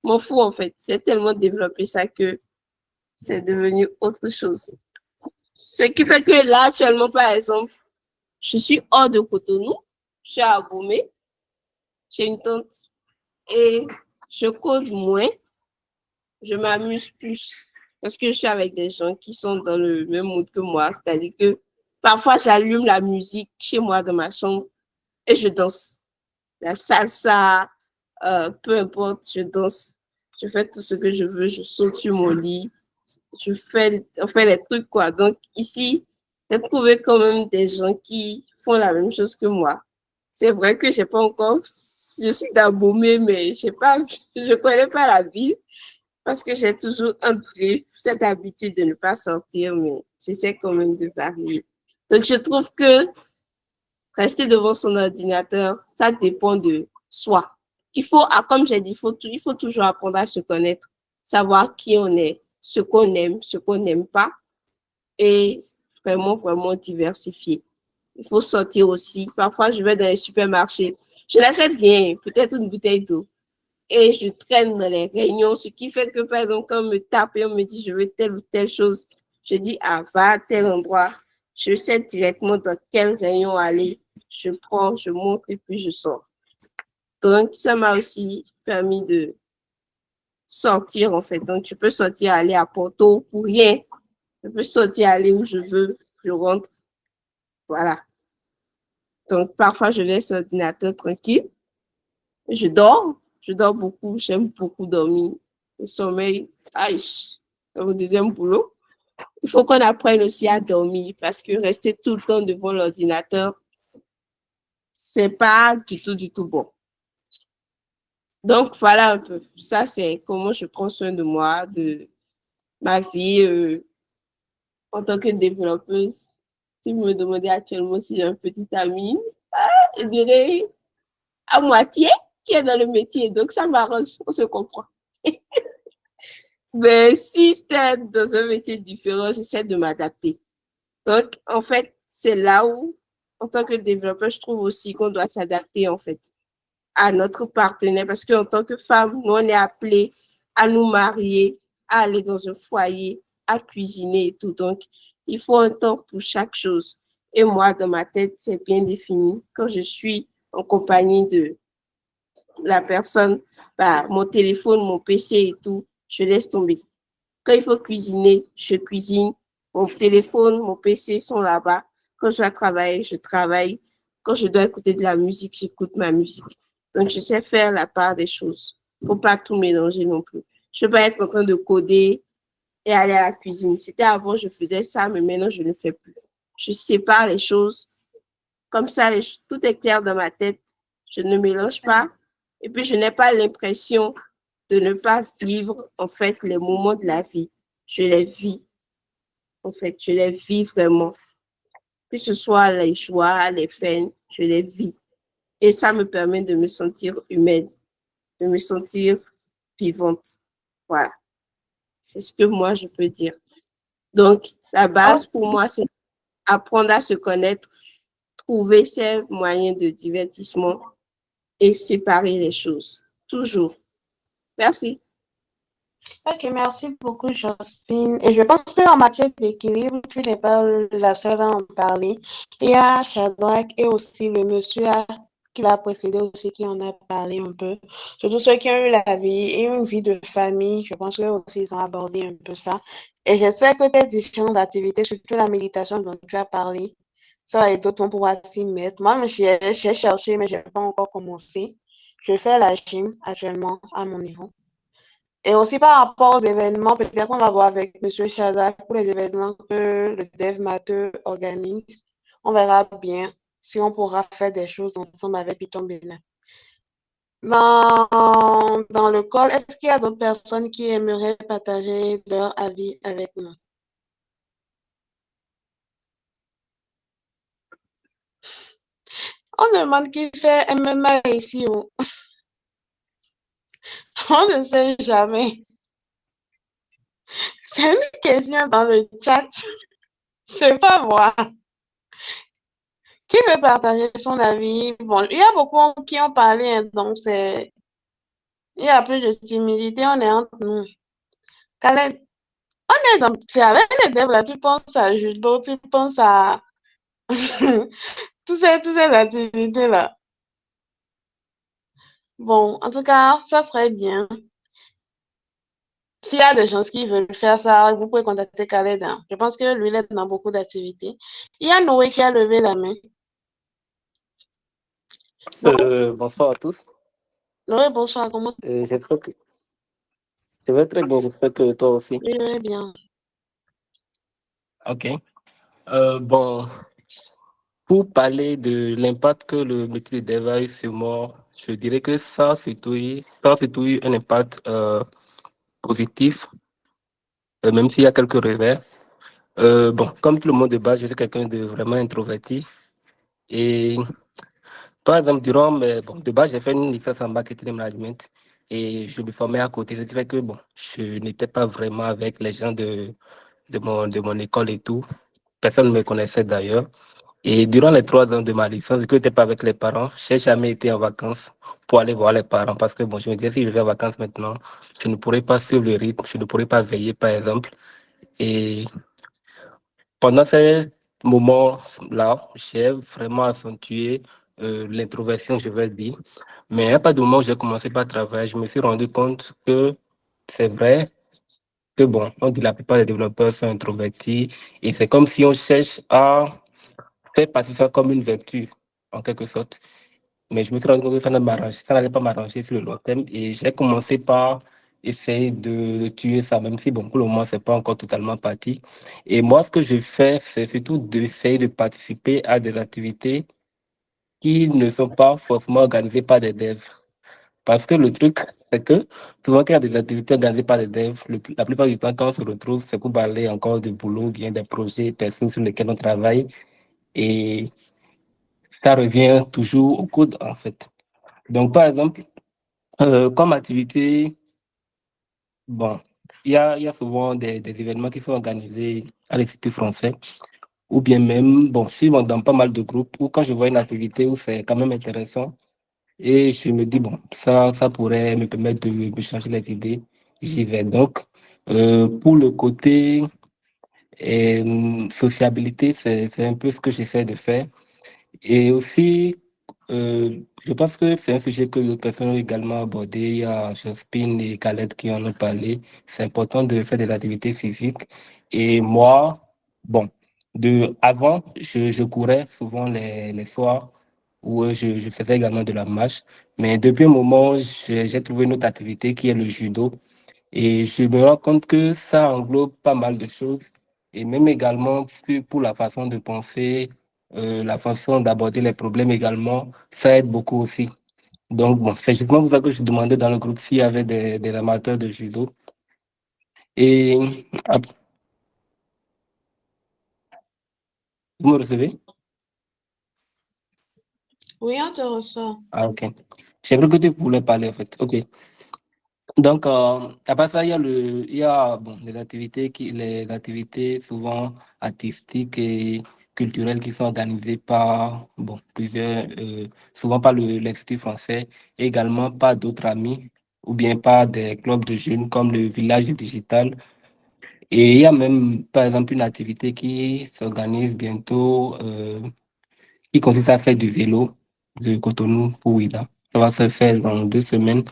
m'en fous en fait. J'ai tellement développé ça que c'est devenu autre chose. Ce qui fait que là, actuellement, par exemple, je suis hors de Cotonou, je suis à Abomey, j'ai une tante et je code moins, je m'amuse plus parce que je suis avec des gens qui sont dans le même mood que moi, c'est-à-dire que parfois j'allume la musique chez moi dans ma chambre et je danse. La salsa, peu importe, je danse, je fais tout ce que je veux, je saute sur mon lit, on fait les trucs quoi. Donc ici, j'ai trouvé quand même des gens qui font la même chose que moi. C'est vrai que j'ai pas encore, je suis d'Abomey, mais je connais pas la ville parce que j'ai toujours cette habitude de ne pas sortir, mais j'essaie quand même de varier. Donc je trouve que rester devant son ordinateur, ça dépend de soi. Comme j'ai dit, il faut toujours apprendre à se connaître, savoir qui on est, ce qu'on aime, ce qu'on n'aime pas, et vraiment, vraiment diversifier. Il faut sortir aussi. Parfois, je vais dans les supermarchés. Je n'achète rien, peut-être une bouteille d'eau. et je traîne dans les réunions, ce qui fait que, par exemple, quand on me tape et on me dit je veux telle ou telle chose, je dis ah, va à tel endroit, je sais directement dans quelle réunion aller, je prends, je montre et puis je sors. Donc, ça m'a aussi permis de sortir, en fait. Donc, je peux sortir, aller à Porto pour rien. Je peux sortir, aller où je veux, je rentre. Voilà. Donc, parfois, je laisse l'ordinateur tranquille. Je dors beaucoup, j'aime beaucoup dormir. Le sommeil, aïe, c'est mon deuxième boulot. Il faut qu'on apprenne aussi à dormir parce que rester tout le temps devant l'ordinateur, c'est pas du tout bon. Donc, voilà un peu. Ça, c'est comment je prends soin de moi, de ma vie en tant que développeuse. Si vous me demandez actuellement si j'ai un petit ami, je dirais à moitié qui est dans le métier. Donc, ça m'arrange, on se comprend. Mais si c'était dans un métier différent, j'essaie de m'adapter. Donc, en fait, c'est là où, en tant que développeur, je trouve aussi qu'on doit s'adapter, en fait, à notre partenaire. Parce qu'en tant que femme, nous, on est appelés à nous marier, à aller dans un foyer, à cuisiner et tout. Donc, il faut un temps pour chaque chose. Et moi, dans ma tête, c'est bien défini. Quand je suis en compagnie de la personne, bah, mon téléphone, mon PC et tout, je laisse tomber. Quand il faut cuisiner, je cuisine. Mon téléphone, mon PC sont là-bas. Quand je dois travailler, je travaille. Quand je dois écouter de la musique, j'écoute ma musique. Donc, je sais faire la part des choses. Il ne faut pas tout mélanger non plus. Je ne peux pas être en train de coder et aller à la cuisine. C'était avant, je faisais ça, mais maintenant, je ne le fais plus. Je sépare les choses. Comme ça, tout est clair dans ma tête. Je ne mélange pas. Et puis, je n'ai pas l'impression de ne pas vivre, en fait, les moments de la vie. Je les vis. En fait, je les vis vraiment. Que ce soit les joies, les peines, je les vis. Et ça me permet de me sentir humaine, de me sentir vivante. Voilà. C'est ce que moi, je peux dire. Donc, la base pour moi, c'est apprendre à se connaître, trouver ses moyens de divertissement et séparer les choses. Toujours. Merci. Ok, merci beaucoup, Josephine. Et je pense qu'en matière d'équilibre, tu n'es pas la seule à en parler. Il y a Shadrach et aussi le monsieur qui l'a précédé aussi qui en a parlé un peu. Surtout ceux qui ont eu la vie et une vie de famille, je pense qu'eux aussi ils ont abordé un peu ça. Et j'espère que tes différentes activités, surtout la méditation dont tu as parlé, ça va être d'autres vont pouvoir s'y mettre. Moi, j'ai cherché, mais je n'ai pas encore commencé. Je fais la gym actuellement à mon niveau. Et aussi par rapport aux événements, peut-être qu'on va voir avec M. Chazak pour les événements que le Dev Matter organise. On verra bien si on pourra faire des choses ensemble avec Python Bénin. Dans le call, est-ce qu'il y a d'autres personnes qui aimeraient partager leur avis avec nous? On demande qui fait MMA ici. On ne sait jamais. C'est une question dans le chat. C'est pas moi. Qui veut partager son avis? Bon, il y a beaucoup qui ont parlé, hein, donc il y a plus de timidité, on est entre nous. Khaled, c'est avec les devs là, tu penses à judo, tu penses à toutes ces activités là. Bon, en tout cas, ça serait bien. S'il y a des gens qui veulent faire ça, vous pouvez contacter Khaled, hein. Je pense que lui, il est dans beaucoup d'activités. Il y a Noé qui a levé la main. Bonsoir à tous. Noé, bonsoir, comment J'espère que je vais très bien, j'espère que toi aussi. tu vas bien? Ok. Bon, pour parler de l'impact que le métier de dev a eu sur moi, je dirais que ça a surtout eu un impact positif, même s'il y a quelques revers. Bon, comme tout le monde de base, je suis quelqu'un de vraiment introverti. Et par exemple, de base, j'ai fait une licence en marketing et management et je me formais à côté. Ce qui fait que bon, je n'étais pas vraiment avec les gens de mon école et tout. Personne ne me connaissait d'ailleurs. Et durant les 3 ans de ma licence, vu que je n'étais pas avec les parents, je n'ai jamais été en vacances pour aller voir les parents. Parce que bon, je me disais, si je vais en vacances maintenant, je ne pourrais pas suivre le rythme, je ne pourrais pas veiller, par exemple. Et pendant ces moments-là, j'ai vraiment accentué l'introversion, je vais dire. Mais à pas de moment où j'ai commencé par travailler, je me suis rendu compte que c'est vrai que, bon, on dit la plupart des développeurs sont introvertis et c'est comme si on cherche à faire passer ça comme une vertu, en quelque sorte. Mais je me suis rendu compte que ça n'allait pas m'arranger sur le long terme et j'ai commencé par essayer de tuer ça, même si, bon, pour le moment, c'est pas encore totalement parti. Et moi, ce que je fais, c'est surtout d'essayer de participer à des activités qui ne sont pas forcément organisées par des devs. Parce que le truc, c'est que souvent, quand il y a des activités organisées par des devs, la plupart du temps, quand on se retrouve, c'est pour parler encore de boulot, bien des projets, des choses sur lesquels on travaille. Et ça revient toujours au code, en fait. Donc, par exemple, comme activité, bon, il y a souvent des événements qui sont organisés à l'Institut français, ou bien même, bon, je suis dans pas mal de groupes, où quand je vois une activité où c'est quand même intéressant, et je me dis, bon, ça pourrait me permettre de me changer les idées, j'y vais. Donc, pour le côté sociabilité, c'est un peu ce que j'essaie de faire. Et aussi, je pense que c'est un sujet que d'autres personnes ont également abordé. Il y a Jospin et Khaled qui en ont parlé. C'est important de faire des activités physiques. Et moi, bon, avant, je courais souvent les soirs où je faisais également de la marche. Mais depuis un moment, j'ai trouvé une autre activité qui est le judo. Et je me rends compte que ça englobe pas mal de choses. Et même également pour la façon de penser, la façon d'aborder les problèmes également, ça aide beaucoup aussi. Donc, bon, c'est justement pour ça que je demandais dans le groupe s'il y avait des amateurs de judo. Et vous me recevez? Oui, on te reçoit. Ah, ok. J'ai cru que tu voulais parler, en fait. Ok. Donc, à part ça, il y a bon, les activités souvent artistiques et culturelles qui sont organisées par bon, plusieurs, souvent par l'Institut français, et également par d'autres amis, ou bien par des clubs de jeunes comme le Village Digital. Et il y a même, par exemple, une activité qui s'organise bientôt, qui consiste à faire du vélo de Cotonou pour Ouidah. Ça va se faire dans 2 semaines.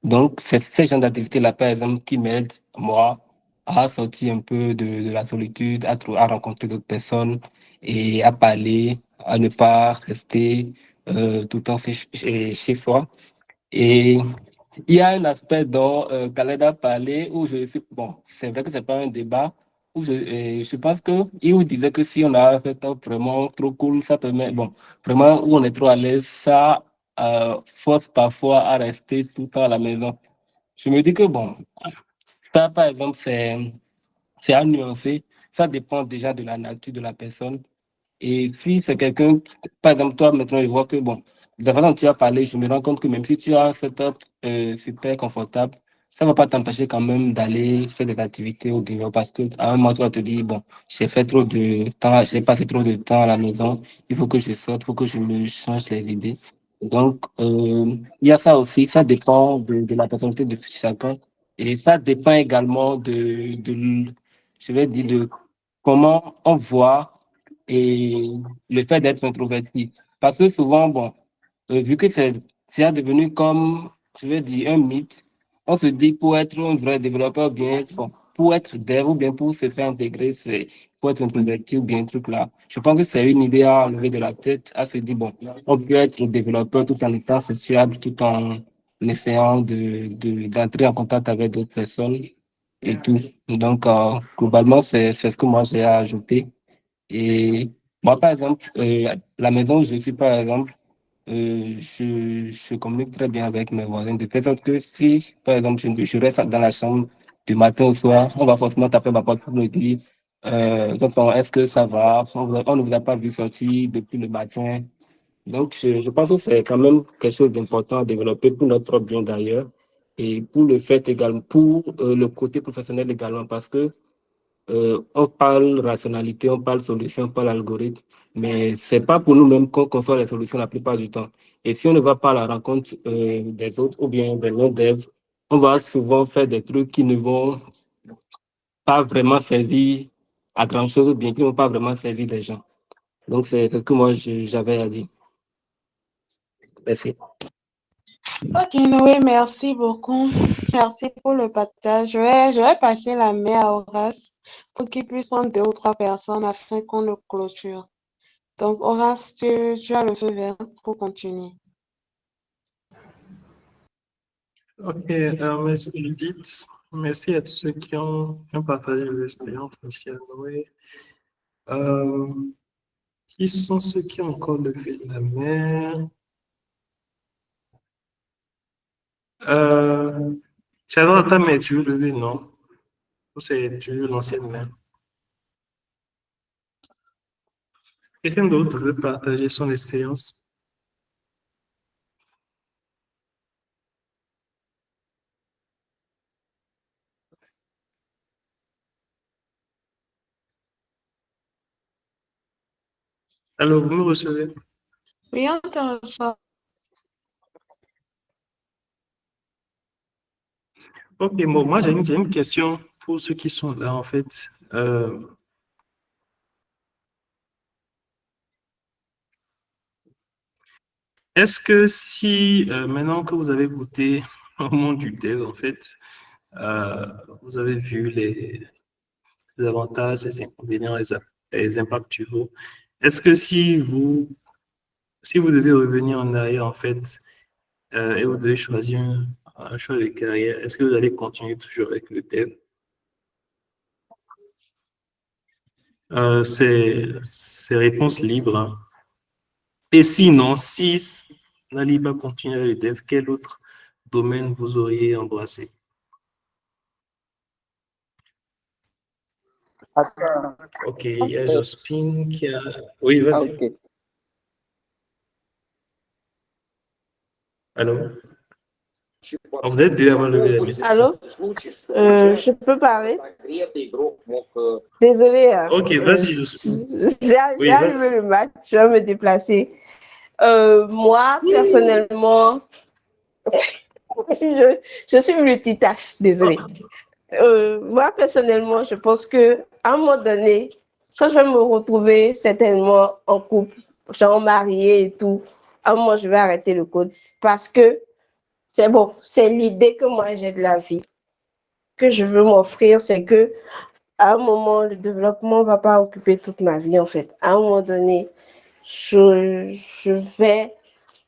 Donc, c'est ces genre d'activités-là, par exemple, qui m'aident, moi, à sortir un peu de la solitude, à rencontrer d'autres personnes et à parler, à ne pas rester tout le temps chez soi. Et il y a un aspect dont Khaled a parlé où je suis, bon, c'est vrai que c'est pas un débat, où je pense que, il disait que si on a un setup vraiment trop cool, ça permet, bon, vraiment où on est trop à l'aise, ça force parfois à rester tout le temps à la maison. Je me dis que bon, ça par exemple, c'est à nuancer, ça dépend déjà de la nature de la personne. Et si c'est quelqu'un, par exemple, toi, maintenant, je vois que, bon, de la façon dont tu as parlé, je me rends compte que même si tu as un setup super confortable, ça ne va pas t'empêcher quand même d'aller faire des activités au dehors parce qu'à un moment, tu vas te dire, bon, j'ai fait trop de temps, j'ai passé trop de temps à la maison, il faut que je sorte, il faut que je me change les idées. Donc, il y a ça aussi, ça dépend de la personnalité de chacun et ça dépend également je vais dire, de comment on voit et le fait d'être introverti. Parce que souvent, bon, vu que c'est devenu comme, je vais dire, un mythe, on se dit pour être un vrai développeur, bien, bon, pour être dev ou bien pour se faire intégrer, c'est pour être introverti ou bien un truc là. Je pense que c'est une idée à enlever de la tête, à se dire, bon, on peut être développeur tout en étant sociable, tout en essayant d'entrer en contact avec d'autres personnes et tout. Donc, globalement, c'est ce que moi j'ai à ajouter. Et moi, par exemple, la maison où je suis, par exemple, je communique très bien avec mes voisins, de telle sorte que si, par exemple, je reste dans la chambre du matin au soir, on va forcément taper ma porte pour me dire, tonton, est-ce que ça va? On ne vous a pas vu sortir depuis le matin. Donc, je pense que c'est quand même quelque chose d'important à développer pour notre propre bien d'ailleurs et pour le fait également, pour le côté professionnel également, parce que on parle rationalité, on parle solution, on parle algorithme, mais c'est pas pour nous-mêmes qu'on conçoit les solutions la plupart du temps. Et si on ne va pas à la rencontre des autres ou bien des non-devs, on va souvent faire des trucs qui ne vont pas vraiment servir à grand-chose ou bien qui ne vont pas vraiment servir les gens. Donc, c'est ce que moi, j'avais à dire. Merci. Ok, Noé, merci beaucoup. Merci pour le partage. Je vais passer la main à Horace pour qu'il puisse prendre 2 ou 3 personnes afin qu'on le clôture. Donc, Horace, tu as le feu vert pour continuer. Ok, merci Judith. Merci à tous ceux qui ont partagé leurs expériences. Merci à Noé. Qui sont ceux qui ont encore levé la main? J'adore ta main, tu veux lever, non? Ou c'est tu veux l'ancienne main? Quelqu'un d'autre veut partager son expérience? Alors, vous me recevez? Oui, on te reçoit. Ok, bon, moi j'ai une question pour ceux qui sont là, en fait. Est-ce que si, maintenant que vous avez goûté au monde du dev, en fait, vous avez vu les avantages, les inconvénients, les impacts du jour, est-ce que si vous devez revenir en arrière, en fait, et vous devez choisir un choix de carrière, est-ce que vous allez continuer toujours avec le dev? C'est réponse libre, hein. Et sinon, si vous n'allez pas continuer avec le dev, quel autre domaine vous auriez embrassé? Attends. Ok, il y a Jospin qui a... Oui, Ah, vas-y. ok. Allô? Vous êtes deux avant de lever la main. Allô? Je peux parler? Désolée, hein. Ok, vas-y, Jospin. Oui, J'ai allumé le match, je vais me déplacer. Moi, personnellement, je suis multitâche, désolée. Moi, personnellement, je pense que à un moment donné, quand je vais me retrouver certainement en couple, genre mariée et tout, à un moment, je vais arrêter le code parce que c'est bon, c'est l'idée que moi j'ai de la vie, que je veux m'offrir, c'est que à un moment, le développement ne va pas occuper toute ma vie, en fait. À un moment donné, je vais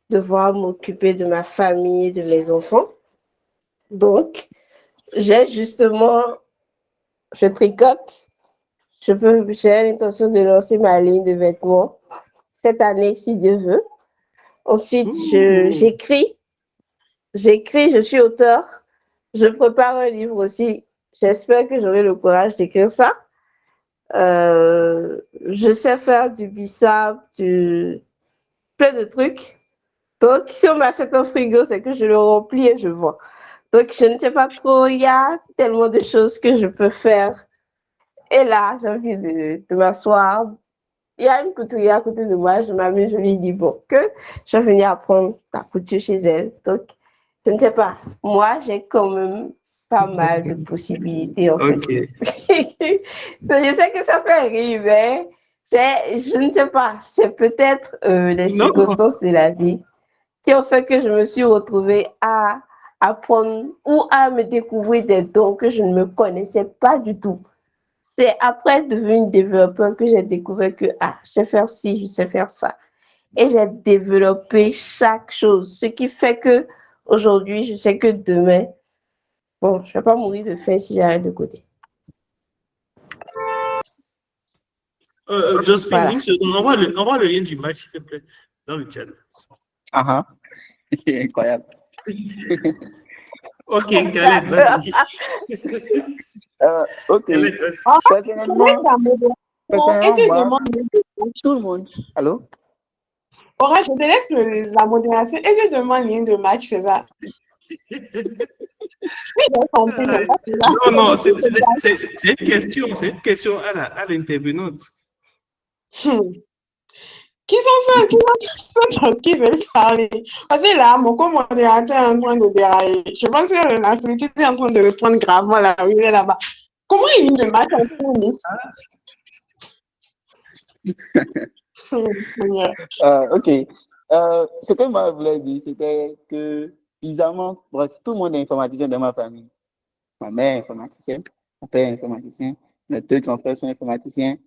devoir m'occuper de ma famille, de mes enfants. Donc, j'ai justement, je tricote. J'ai l'intention de lancer ma ligne de vêtements cette année, si Dieu veut. Ensuite, j'écris, je suis auteur. Je prépare un livre aussi. J'espère que j'aurai le courage d'écrire ça. Je sais faire du bissap, plein de trucs. Donc, si on m'achète un frigo, c'est que je le remplis et je vends. Donc, je ne sais pas trop, il y a tellement de choses que je peux faire. Et là, j'ai envie de m'asseoir. Il y a une couturière à côté de moi, je m'amuse, je lui dis, bon, que je vais venir apprendre la couture chez elle. Donc, je ne sais pas. Moi, j'ai quand même pas mal de possibilités, en fait. Ok. Je sais que ça fait rire, mais je ne sais pas. C'est peut-être les circonstances de la vie qui ont fait que je me suis retrouvée à apprendre ou à me découvrir des dons que je ne me connaissais pas du tout. C'est après devenir développeur que j'ai découvert que je sais faire ci, je sais faire ça. Et j'ai développé chaque chose, ce qui fait que aujourd'hui, je sais que demain, bon, je ne vais pas mourir de faim si j'arrête de côté. Jospin, Voilà. une seconde, envoie le lien du match, s'il te plaît, dans le chat. Ah, incroyable. Ok, Khaled, vas-y. Ok. Khaled, vas-y. Personnellement, moi, tout le monde. Allô? Horace, je te laisse la modération et je demande lien de match, c'est ça. J'ai compris, mais pas cela. Non, non, c'est une question à l'intervenante. Qui sont ceux qui veulent parler? Parce que là, mon co-modérateur est en train de dérailler. Je pense que le nationaliste est en train de le prendre gravement là où il est là-bas. Comment il vient de match en tournée? Ok. Ce que moi je voulais dire, c'était que, bizarrement, bref, tout le monde est informaticien dans ma famille. Ma mère est informaticienne, mon père est informaticien, mes deux grands frères sont informaticiens.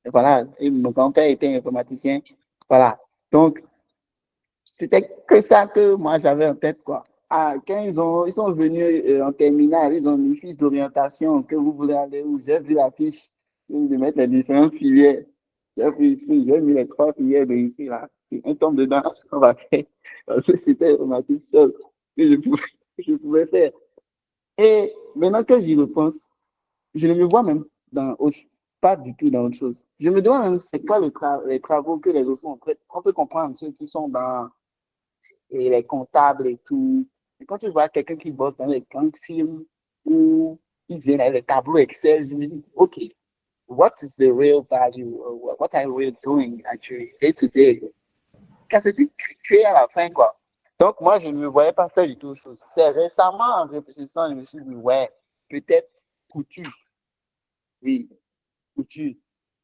Et voilà, et mon grand-père était informaticien. Voilà. Donc, c'était que ça que moi j'avais en tête, quoi. Ah, quand ils sont venus en terminale, ils ont mis une fiche d'orientation, que vous voulez aller où? J'ai vu la fiche, de mettre les différentes filières. J'ai mis les trois filières de ici, là. Si on tombe dedans, on va faire. Parce que c'était informatique seul que je pouvais faire. Et maintenant que j'y repense, je ne me vois même pas du tout dans autre chose. Je me demande même c'est quoi les travaux que les autres font. En fait, on peut comprendre ceux qui sont dans les comptables et tout. Et quand tu vois quelqu'un qui bosse dans les grandes firmes où il vient avec les tableaux Excel, je me dis, OK, what is the real value? What are you really doing actually day to day? Qu'est-ce que tu es à la fin, quoi? Donc, moi, je ne me voyais pas faire du tout autre chose. C'est récemment, en réfléchissant, je me suis dit, ouais, peut-être couture. Oui, couture.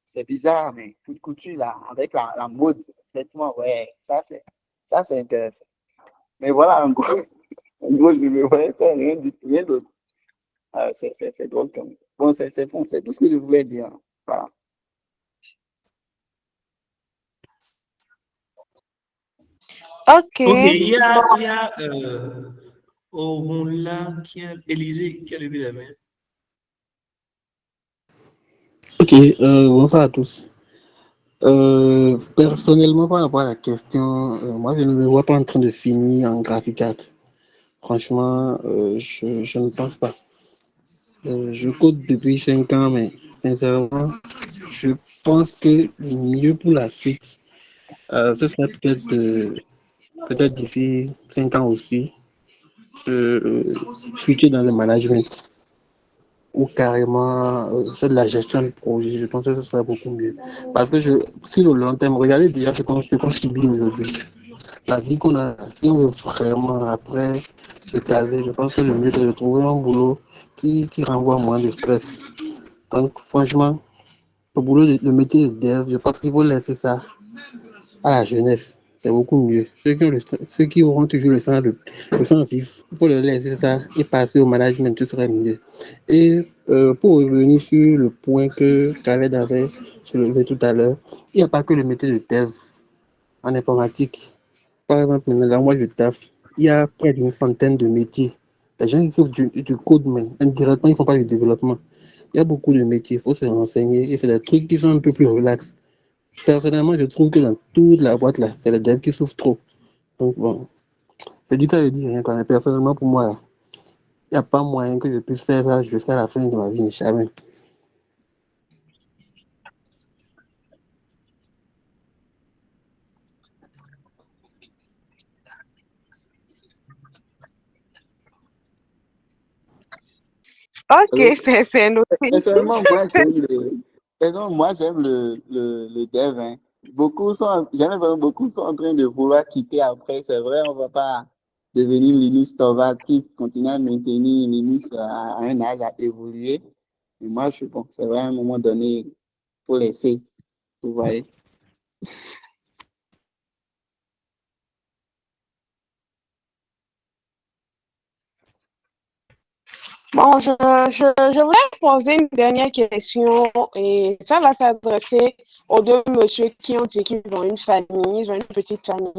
C'est bizarre, mais couture, là, avec la mode, effectivement, ouais, ça, c'est intéressant. Mais voilà, en gros, je ne me voyais faire rien d'autre. C'est drôle quand même. Bon, c'est bon, c'est tout ce que je voulais dire. Voilà. Ok. Ok, il y a Orunla Élisée qui a levé la main. Ok, bonsoir à tous. Personnellement, par rapport à la question, moi, je ne me vois pas en train de finir en graphic art. Franchement, je ne pense pas. Je code depuis 5 ans, mais sincèrement, je pense que le mieux pour la suite, ce serait peut-être d'ici 5 ans aussi, switcher dans le management ou carrément faire de la gestion de projet. Je pense que ce serait beaucoup mieux. Parce que sur le long terme, regardez déjà ce qu'on subit aujourd'hui. La vie qu'on a, si on veut vraiment après se caser, je pense que le mieux c'est de trouver un boulot qui renvoie moins de stress. Donc franchement, le métier de dev, je pense qu'il faut laisser ça à la jeunesse. C'est beaucoup mieux. Ceux qui auront toujours le sang vif, il faut leur laisser ça et passer au management, ce serait mieux. Et pour revenir sur le point que Khaled avait soulevé tout à l'heure, il n'y a pas que le métier de dev en informatique. Par exemple, là, moi, je taffe. Il y a près d'une centaine de métiers. Les gens qui font du code, mais indirectement, ils ne font pas du développement. Il y a beaucoup de métiers, il faut se renseigner et c'est des trucs qui sont un peu plus relax. Personnellement, je trouve que dans toute la boîte, là, c'est les devs qui souffrent trop. Donc, bon, je dis rien, quand même. Personnellement, pour moi, il n'y a pas moyen que je puisse faire ça jusqu'à la fin de ma vie, jamais. Ok, Oui. c'est noté. Personnellement, moi, j'aime le dev. Hein. J'aime vraiment beaucoup sont en train de vouloir quitter après. C'est vrai, on ne va pas devenir Linux Torvalds qui continue à maintenir Linux à un âge à évoluer. Mais moi, je suis bon. C'est vrai, à un moment donné, il faut laisser. Vous voyez. Bon, je voulais poser une dernière question et ça va s'adresser aux deux messieurs qui ont dit qu'ils ont une famille, ils ont une petite famille.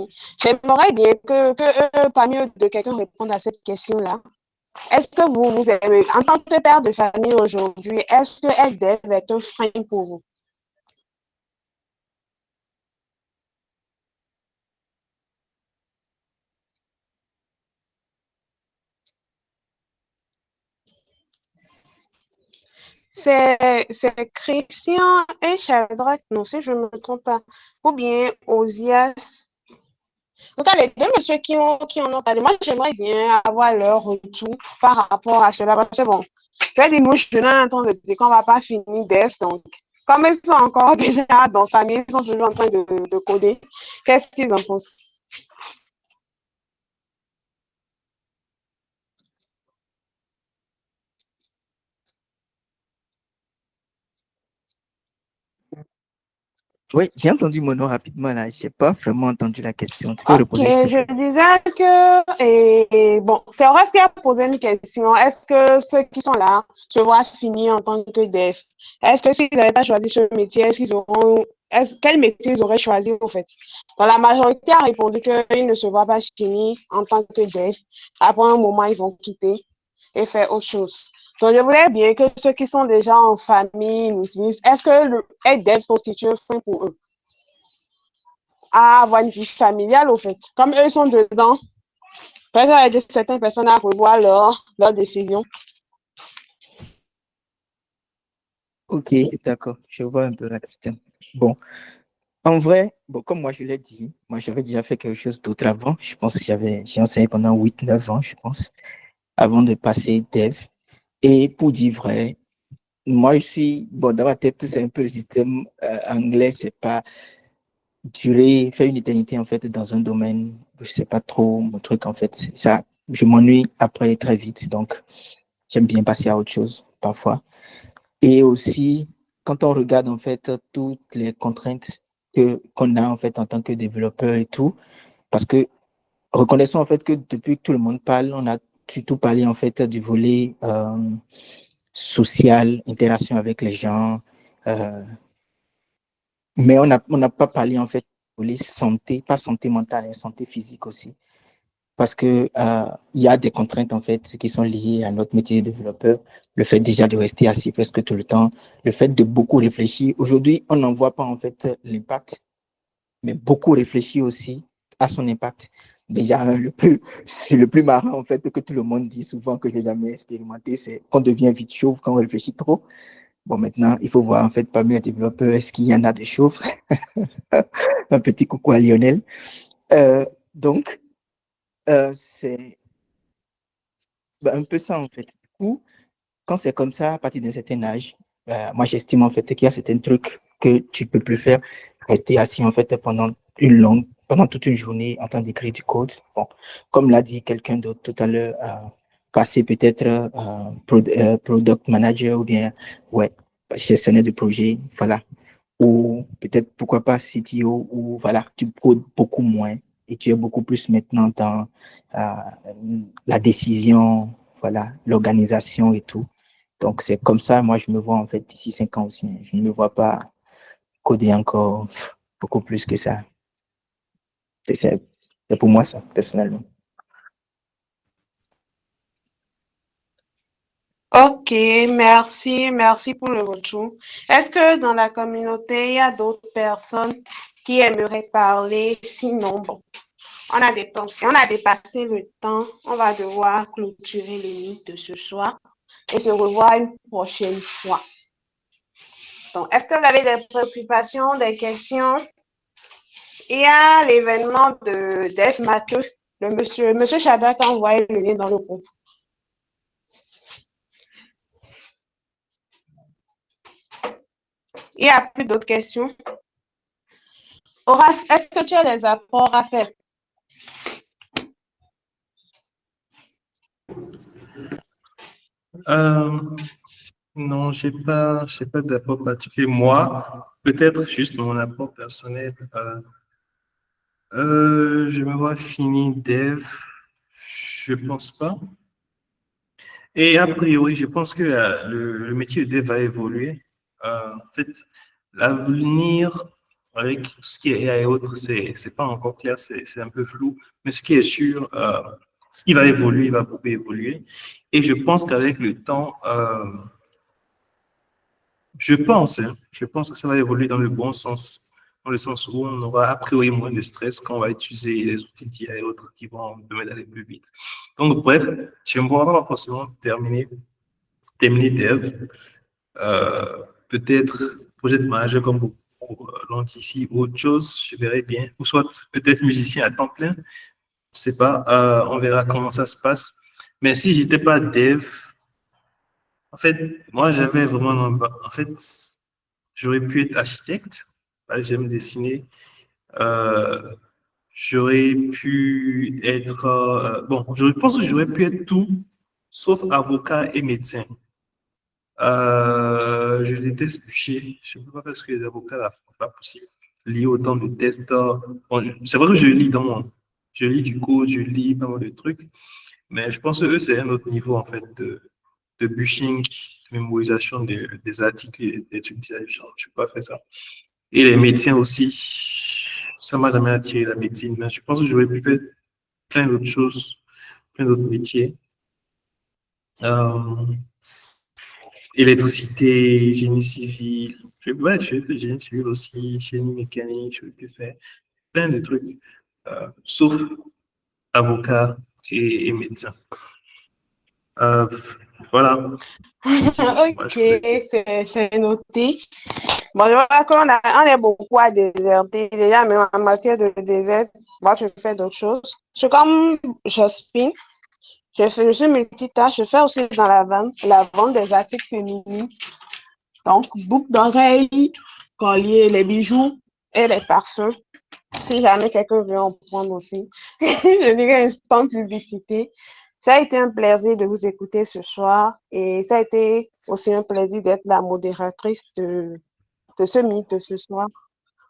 J'aimerais bien que parmi eux de quelqu'un réponde à cette question-là. Est-ce que vous aimez, en tant que père de famille aujourd'hui, est-ce que être dev est un frein pour vous? C'est Christian et Shadrach, non, si je ne me trompe pas, ou bien Osias. Donc, les deux messieurs qui en ont parlé, moi, j'aimerais bien avoir leur retour par rapport à cela. Parce que bon, je vais dire, nous, je suis en train de dire qu'on ne va pas finir dev. Donc, comme ils sont encore déjà dans la famille, ils sont toujours en train de coder. Qu'est-ce qu'ils en pensent? Oui, j'ai entendu mon nom rapidement là. Je n'ai pas vraiment entendu la question. Tu peux Ok, reposer, s'il te je plaît? disais que, bon, c'est Horace qui a posé une question. Est-ce que ceux qui sont là se voient finir en tant que dev? Est-ce que s'ils n'avaient pas choisi ce métier, quel métier ils auraient choisi au fait? Bon, la majorité a répondu qu'ils ne se voient pas finir en tant que dev. Après un moment, ils vont quitter et faire autre chose. Donc, je voulais bien que ceux qui sont déjà en famille nous disent, est-ce que être dev constitue un frein pour eux à avoir une vie familiale, au fait? Comme eux sont dedans, peut-être aider certaines personnes à revoir leur décision. Ok, d'accord. Je vois un peu la question. Bon, en vrai, bon, comme moi je l'ai dit, moi j'avais déjà fait quelque chose d'autre avant. Je pense que j'ai enseigné pendant 8, 9 ans, je pense, avant de passer dev. Et pour dire vrai, moi je suis, bon, dans ma tête, c'est un peu le système anglais, c'est pas durer, faire une éternité en fait dans un domaine, je sais pas trop mon truc en fait. Ça, je m'ennuie après très vite, donc j'aime bien passer à autre chose parfois. Et aussi, quand on regarde en fait toutes les contraintes qu'on a en fait en tant que développeur et tout, parce que reconnaissons en fait que depuis que tout le monde parle, on a surtout parlé en fait du volet social, interaction avec les gens, euh, mais on n'a pas parlé en fait du volet santé, pas santé mentale, mais santé physique aussi. Parce que il y a des contraintes en fait qui sont liées à notre métier de développeur. Le fait déjà de rester assis presque tout le temps, le fait de beaucoup réfléchir. Aujourd'hui, on n'en voit pas en fait l'impact, mais beaucoup réfléchir aussi à son impact. Déjà, le plus marrant en fait que tout le monde dit souvent que j'ai jamais expérimenté, c'est qu'on devient vite chauve quand on réfléchit trop. Bon, maintenant, il faut voir en fait parmi les développeurs, est-ce qu'il y en a des chauves? Un petit coucou à Lionel. Donc, c'est un peu ça en fait. Du coup, quand c'est comme ça, à partir d'un certain âge, moi j'estime en fait qu'il y a certains trucs que tu peux plus faire. Rester assis en fait pendant toute une journée en train d'écrire du code. Bon, comme l'a dit quelqu'un d'autre tout à l'heure, passer peut-être product manager ou bien ouais, gestionnaire de projet, voilà. Ou peut-être pourquoi pas CTO, ou voilà, tu codes beaucoup moins et tu es beaucoup plus maintenant dans la décision, voilà, l'organisation et tout. Donc, c'est comme ça, moi, je me vois en fait d'ici 5 ans aussi. Je ne me vois pas coder encore beaucoup plus que ça. C'est pour moi ça, personnellement. Ok, merci pour le retour. Est-ce que dans la communauté, il y a d'autres personnes qui aimeraient parler? Sinon, bon, on a dépassé le temps. On va devoir clôturer les de ce soir et se revoir une prochaine fois. Donc, est-ce que vous avez des préoccupations, des questions? Il y a l'événement de Def Mathieu. Monsieur Shadak a envoyé le lien dans le groupe. Il n'y a plus d'autres questions. Horace, est-ce que tu as des apports à faire? Non, j'ai pas d'apport particulier. Moi, peut-être juste mon apport personnel. Je me vois fini dev. Je pense pas. Et a priori, je pense que le métier de dev va évoluer. En fait, l'avenir avec tout ce qui est AI et autres, c'est pas encore clair, c'est un peu flou. Mais ce qui est sûr, ce qui va évoluer, il va beaucoup évoluer. Et je pense qu'avec le temps, je pense que ça va évoluer dans le bon sens, dans le sens où on aura a priori moins de stress quand on va utiliser les outils d'IA et autres qui vont permettre d'aller plus vite. Donc, bref, je ne me vois pas forcément terminer dev, peut-être project manager comme beaucoup long ici ou autre chose, je verrai bien. Ou soit peut-être musicien à temps plein, je sais pas, on verra comment ça se passe. Mais si j'étais pas dev, en fait, moi j'avais vraiment, en fait, j'aurais pu être architecte, j'aime dessiner. Euh, J'aurais pu être, bon, je pense que j'aurais pu être tout, sauf avocat et médecin. Je déteste bûcher. Je ne peux pas faire ce que les avocats là font, pas possible. Lire autant de tests. Bon, c'est vrai que je lis je lis du code, je lis pas mal de trucs, mais je pense que eux, c'est un autre niveau, en fait, de bûching, de mémorisation des articles et des trucs bizarres. Genre, je ne peux pas faire ça. Et les médecins aussi. Ça m'a jamais attiré la médecine, mais je pense que j'aurais pu faire plein d'autres choses, plein d'autres métiers. Euh, Électricité, génie civil. Ouais, je fais génie civil aussi, génie mécanique, je peux faire plein de trucs, sauf avocat et médecin. Euh, voilà. Moi, Ok, je peux dire. c'est noté. Bon, je vois on est beaucoup à déserter. Déjà, même en matière de désert, moi, je fais d'autres choses. Je suis comme Jospin. Je suis multitâche. Je fais aussi dans la vente des articles féminins. Donc, boucles d'oreilles, colliers, les bijoux et les parfums. Si jamais quelqu'un veut en prendre aussi, je dirais instant publicité. Ça a été un plaisir de vous écouter ce soir et ça a été aussi un plaisir d'être la modératrice de ce mythe de ce soir.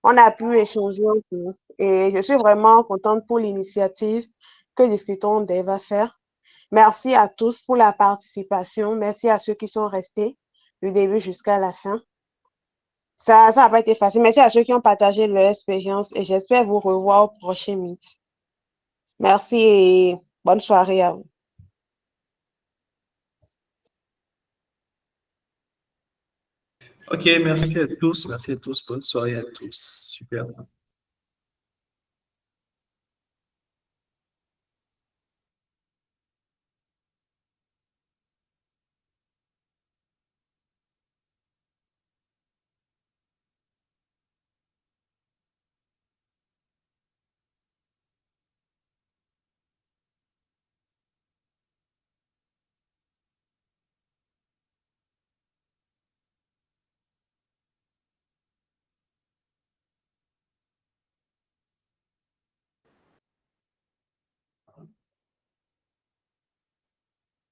On a pu échanger un peu et je suis vraiment contente pour l'initiative que Discutons va faire. Merci à tous pour la participation. Merci à ceux qui sont restés du début jusqu'à la fin. Ça n'a pas été facile. Merci à ceux qui ont partagé leur expérience et j'espère vous revoir au prochain Meet. Merci et bonne soirée à vous. Ok, merci à tous. Merci à tous. Bonne soirée à tous. Super.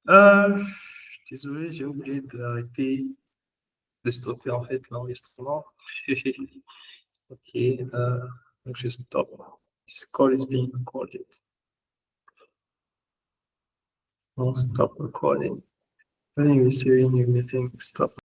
Euh, Désolé, j'ai oublié d'arrêter de stopper en fait l'enregistrement. Ok, donc je stop. This call is being recorded. Non, stop recording. When you say your meeting, stop.